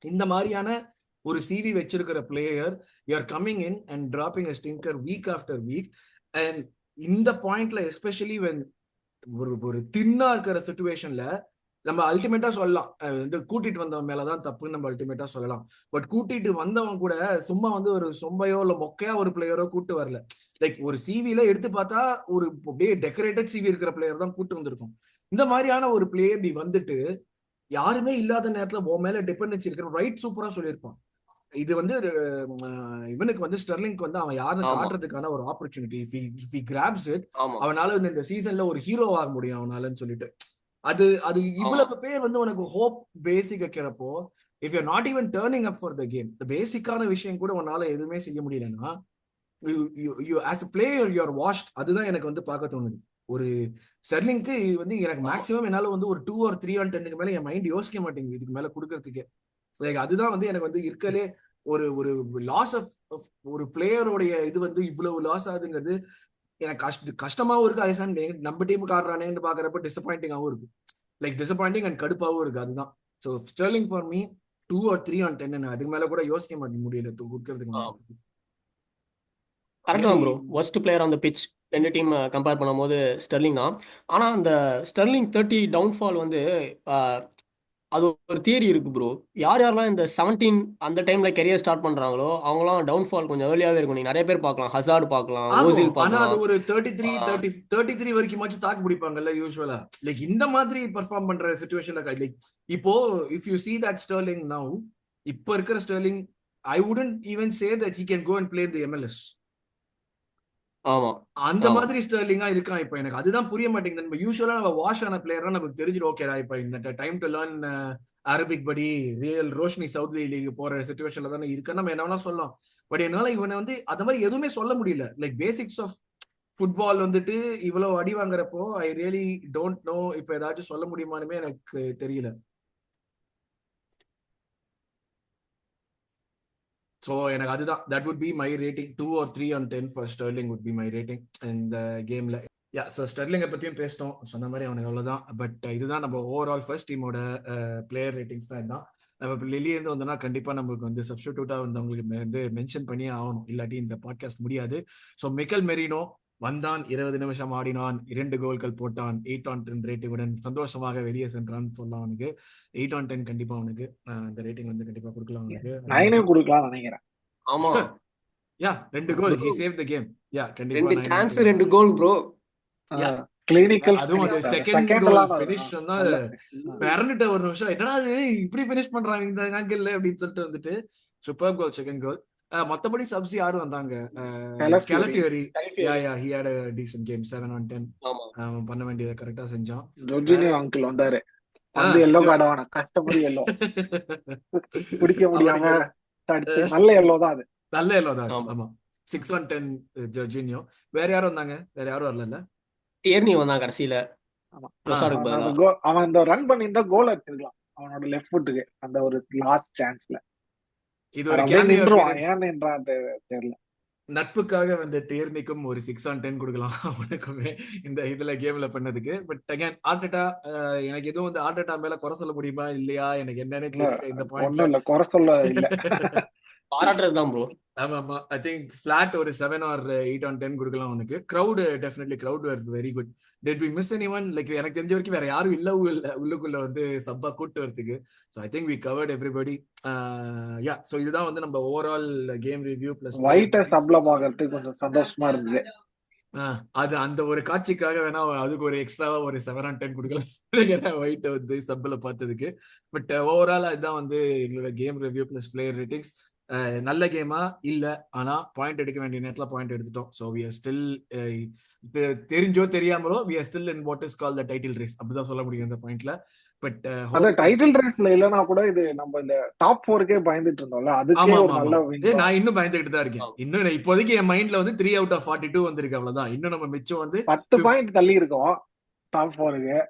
இந்த மாதிரியான ஒரு சிவி வச்சிருக்கிற player you are coming in and dropping a stinker week after week. And இந்த பாயிண்ட்ல எஸ்பெஷலி வென் ஒரு தின்னா இருக்கிற சிச்சுவேஷன்ல நம்ம அல்டிமேட்டா சொல்லலாம் வந்து கூட்டிட்டு வந்தவன் மேலதான் தப்புன்னு நம்ம அல்டிமேட்டா சொல்லலாம். பட் கூட்டிட்டு வந்தவன் கூட சும்மா வந்து ஒரு சொம்பையோ இல்ல மொக்கையா ஒரு பிளேயரோ கூட்டு வரல. லைக் ஒரு சிவில எடுத்து பார்த்தா ஒரு அப்படியே டெக்கரேட்டட் சிவி இருக்கிற பிளேயர் தான் கூட்டு வந்திருக்கும். இந்த மாதிரியான ஒரு பிளேயர் நீ வந்துட்டு யாருமே இல்லாத நேரத்துல உன் மேல டிபெண்டன்சி இருக்கிற ரைட் சூப்பரா சொல்லியிருப்பான். இது வந்து இவனுக்கு வந்து ஸ்டெர்லிங்க்கு வந்து அவன் யாருன்னு காட்டுறதுக்கான ஒரு opportunity. If he grabs it, அவனால இந்த சீசன்ல ஒரு ஹீரோ ஆக முடியும் அவனாலன்னு சொல்லிட்டு. அது இவ்வளவு பேர் வந்து உனக்கு ஹோப் பேசிக் வைக்கிறப்போ, if you not even turning up for the game, பேசிக்கான விஷயம் கூட உன்னால எதுவுமே செய்ய முடியலன்னா as a player you R washed. அதுதான் எனக்கு வந்து பார்க்க தோணுது. ஒரு ஸ்டெர்லிங்க்கு வந்து எனக்கு மேக்ஸிமம் என்னால வந்து ஒரு 2 or 3 on 10 மேல என் மைண்ட் யோசிக்க மாட்டேங்குது இதுக்கு மேல கொடுக்கறதுக்கே. அதுதான் வந்து எனக்கு வந்து இருக்கலே ஒரு ஒரு லாஸ் ஆஃப் ஒரு பிளேயரோடைய இது வந்து இவ்வளவு லாஸ் ஆகுதுங்கிறது எனக்கு கஷ்டமாவும் இருக்கு. அதே நம்ம டீமுக்கு ஆடுறானேன்னு பாக்குறப்ப டிசப்பாயிண்டிங்காவும் இருக்கு. லைக் டிசப்பாயிண்டிங் அண்ட் கடுப்பாவும் இருக்கு. அதுதான். So Sterling for me 2 or 3 on 10. அதுக்கு மேல கூட யோசிக்க மாட்டேன் முடியல கொடுக்கறதுக்கு. கரெக்ட் தான் bro. Worst player on the pitch ரெண்டு டீம் கம்பேர் பண்ணும்போது ஸ்டெர்லிங் தான். ஆனால் அந்த ஸ்டெர்லிங் 30 டவுன்ஃபால் வந்து அது ஒரு தியரி இருக்கு ப்ரோ. யாரெல்லாம் இந்த 17 அந்த டைம்ல கெரியர் ஸ்டார்ட் பண்றாங்களோ அவங்களாம் டவுன்ஃபால் கொஞ்சம் ஏர்லியாவே இருக்கும். நீங்க நிறைய பேர் பார்க்கலாம். ஹசார்ட் பார்க்கலாம், ஓசில் பார்க்கலாம். அது ஒரு 33 வரைக்கும் தாக்கு பிடிப்பாங்கல்ல யூசுவலா. லைக் இந்த மாதிரி பெர்ஃபார்ம் பண்ற சிச்சுவேஷன்ல லைக் இப்போ if you see that Sterling now, இப்போ இருக்கிற Sterling I wouldn't even say that he can go and play in the MLS. ஆமா அந்த மாதிரி ஸ்டெர்லிங்கா இருக்கான் இப்ப. எனக்கு அதுதான் புரிய மாட்டேங்குது. நம்ம யூசுவலா நம்ம வாஷ் ஆன பிளேயர்னா நமக்கு தெரிஞ்சிடும். ஓகேடா இப்ப இந்த டைம் டு லேர்ன் அரபிக் படி ரியல் ரோஷினி சவுத்லி லீக் போற சிச்சுவேஷன்ல தானே இருக்கு. நம்ம என்ன வேணா சொல்லலாம். பட் என்னால இவனை வந்து அந்த மாதிரி எதுவுமே சொல்ல முடியல. லைக் பேசிக்ஸ் ஆஃப் ஃபுட்பால் வந்துட்டு இவ்வளவு அடி வாங்குறப்போ ஐ ரியலி டோன்ட் நோ இப்ப ஏதாச்சும் சொல்ல முடியுமானுமே எனக்கு தெரியல. ஸோ எனக்கு அதுதான் that would be my rating 2 or 3 on 10 for Sterling would be my rating இந்த கேம்ல. யா ஸோ ஸ்டெர்லிங்கை பற்றியும் பேசிட்டோம், சொன்ன மாதிரி அவனுக்கு அவ்வளோதான். பட் இதுதான் நம்ம ஓவரால் ஃபர்ஸ்ட் டீமோட பிளேயர் ரேட்டிங்ஸ் தான். இதுதான் நம்ம இப்போ வெளியேருந்து வந்தோம்னா கண்டிப்பாக நம்மளுக்கு வந்து சப்ஸ்டிடியூட்டாக வந்து அவங்களுக்கு வந்து மென்ஷன் பண்ணியே ஆகணும், இல்லாட்டி இந்த பாட்காஸ்ட் முடியாது. ஸோ மிக்கல் மெரினோ வந்தான், 20 நிமிஷம் ஆடினான், 2 கோல்கள் போட்டான், 8 on 10 ரேட்டிங்குடன் சந்தோஷமாக வெளியே சென்றான்னு சொல்லலாம். அவனுக்கு 8 on 10 கண்டிப்பா அவனுக்கு அந்த ரேட்டிங் வந்து கண்டிப்பா கொடுக்கலாம் அவனுக்கு. 9 கொடுக்கலாம் நினைக்கிறேன். ஆமா, யா 2 கோல், he saved the game. யா கண்டிப்பா 2 சான்ஸ் 2 கோல் ப்ரோ. கிளினிக்கல் அதுவும் அது செகண்ட் கோல் ஃபினிஷ் வந்து மிரண்டுட்ட ஒரு நிமிஷம், என்னடா அது இப்படி ஃபினிஷ் பண்றாங்க இந்த ஆங்கிள் அப்படின்னு சொல்லிட்டு வந்துட்டு சூப்பர் கோல், செகண்ட் கோல். மத்தபடி சப்ஸ் யாரும் வந்தாங்க, கலஃபியரி he had a decent game, 7 on 10. அவன் பண்ண வேண்டியதை கரெக்டா செஞ்சான். ஜோர்ஜினியோ அங்கிள் வந்தாரு, வந்து எல்லோ கார்டு ஆன கஷ்டப்படி எல்லோ பிடிக்க முடியாம நல்ல எல்லோ தான், அது நல்ல எல்லோ தான். ஆமா 6 on 10 ஜோர்ஜினியோ. வேற யாரும் வந்தாங்க? வேற யாரும் வரல. டியர்னி வந்தான் கடைசியில. அவன் இந்த ரன் பண்ணி இருந்தா கோல் அடிச்சிருக்கலாம் அவனோட லெஃப்ட் ஃபுட்டுக்கு, அந்த ஒரு லாஸ்ட் சான்ஸ்ல. இது ஒரு தெரியல, நட்புக்காக வந்து டியர்னிக்கும் ஒரு 6 on 10 கொடுக்கலாம் அவனுக்குமே இந்த இதுல கேம்ல பண்ணதுக்கு. பட் அகைன் ஆர்டெட்டா, எனக்கு எதுவும் வந்து ஆர்டெட்டா மேல குறை சொல்ல முடியுமா இல்லையா எனக்கு என்னன்னே தெரியல இந்த பாயிண்ட்ல. குறை சொல்ல இல்ல, பாராட்டுறது தான் ப்ரோ. ஆமா ஐ திங்க் ஃபிளாட் ஒரு 7 or 8 on 10 கொடுக்கலாம் அவனுக்கு. Crowd definitely crowd were very good. Did we miss anyone? Like எனக்கு தெரிஞ்ச வரைக்கும் வேற யாரும் இல்ல உள்ளுக்குள்ள வந்து சப்பா கூட்டு வரதுக்கு. So I think we covered everybody. Yeah so இதுதான் வந்து நம்ம ஓவரால் கேம் ரிவ்யூ பிளஸ் ஒயிட்ட சப்ல பாக்குறதுக்கு கொஞ்சம் சந்தோஷமா இருந்தது. அது அந்த ஒரு காட்சிக்காக வேணா அதுக்கு ஒரு எக்ஸ்ட்ராவா ஒரு 7 on 10 கொடுக்கலாம் ஒயிட்ட வந்து சப்ல பார்த்ததுக்கு. பட் ஓவரால் அதுதான் வந்து எங்களோட game review plus player ratings. நல்ல கேமா இல்ல, ஆனா பாயிண்ட் எடுக்க வேண்டிய நேரத்துல பாயிண்ட் எடுத்துட்டோம். ஸோ வி ஆர் ஸ்டில், தெரிஞ்சோ தெரியாமலோ we are still in what is call the title race, அப்படிதான் சொல்ல முடியும் இந்த பாயிண்ட்ல. பட் அந்த டைட்டில் ரேஸ்ல இல்லனா கூட இது நம்ம இந்த டாப் 4க்கே பயந்துட்டு இருந்தோம்ல, அதுக்கே ஒரு நல்ல வின். நான் இன்னும் பயந்துகிட்டு தான் இருக்கேன். இன்னும் இப்போதைக்கு என் மைண்ட்ல வந்து 3 out of 42 வந்திருக்கு, அவ்வளவுதான். இன்னும் நம்ம மிச்சம் வந்து 10 பாயிண்ட் தள்ளி இருக்கோம் டாப் 4க்கு.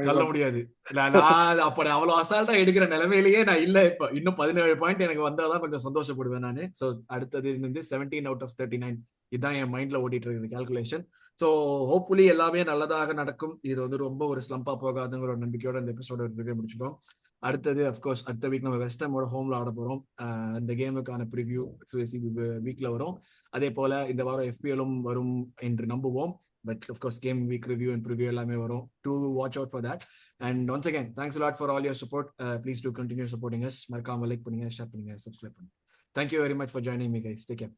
சொல்ல முடியாது, நான் அப்படி அவ்வளவு அசால்ட்டா எடுக்கிற நிலைமையிலேயே நான் இல்ல. இப்ப இன்னும் 17 பாயிண்ட் எனக்கு வந்தாதான் கொஞ்சம் சந்தோஷப்படுவேன் நானு. சோ அடுத்தது வந்து 17 out of 39, இதுதான் என் மைண்ட்ல ஓடிட்டு இருக்குது கால்குலேஷன். ஸோ ஹோப்ஃபுல்லி எல்லாமே நல்லதாக நடக்கும். இது வந்து ரொம்ப ஒரு ஸ்லம்பா போகாதுங்கிற ஒரு நம்பிக்கையோட இந்த எபிசோட முடிச்சுட்டோம். அடுத்தது அஃப்கோர்ஸ் அடுத்த வீக் நம்ம வெஸ்ட் ஹாமோட ஹோம்ல ஆட போறோம். இந்த கேமுக்கான ப்ரிவியூ வீக்ல வரும். அதே போல இந்த வாரம் FPL-ம் வரும் என்று நம்புவோம். But of course game week review and preview எல்லாமே வரும். To watch out for that. And once again thanks a lot for all your support. Please do continue supporting us. மறக்காம லைக் பண்ணுங்க, ஷேர் பண்ணுங்க, சப்ஸ்கிரைப் பண்ணுங்க. Thank you very much for joining me guys. Take care.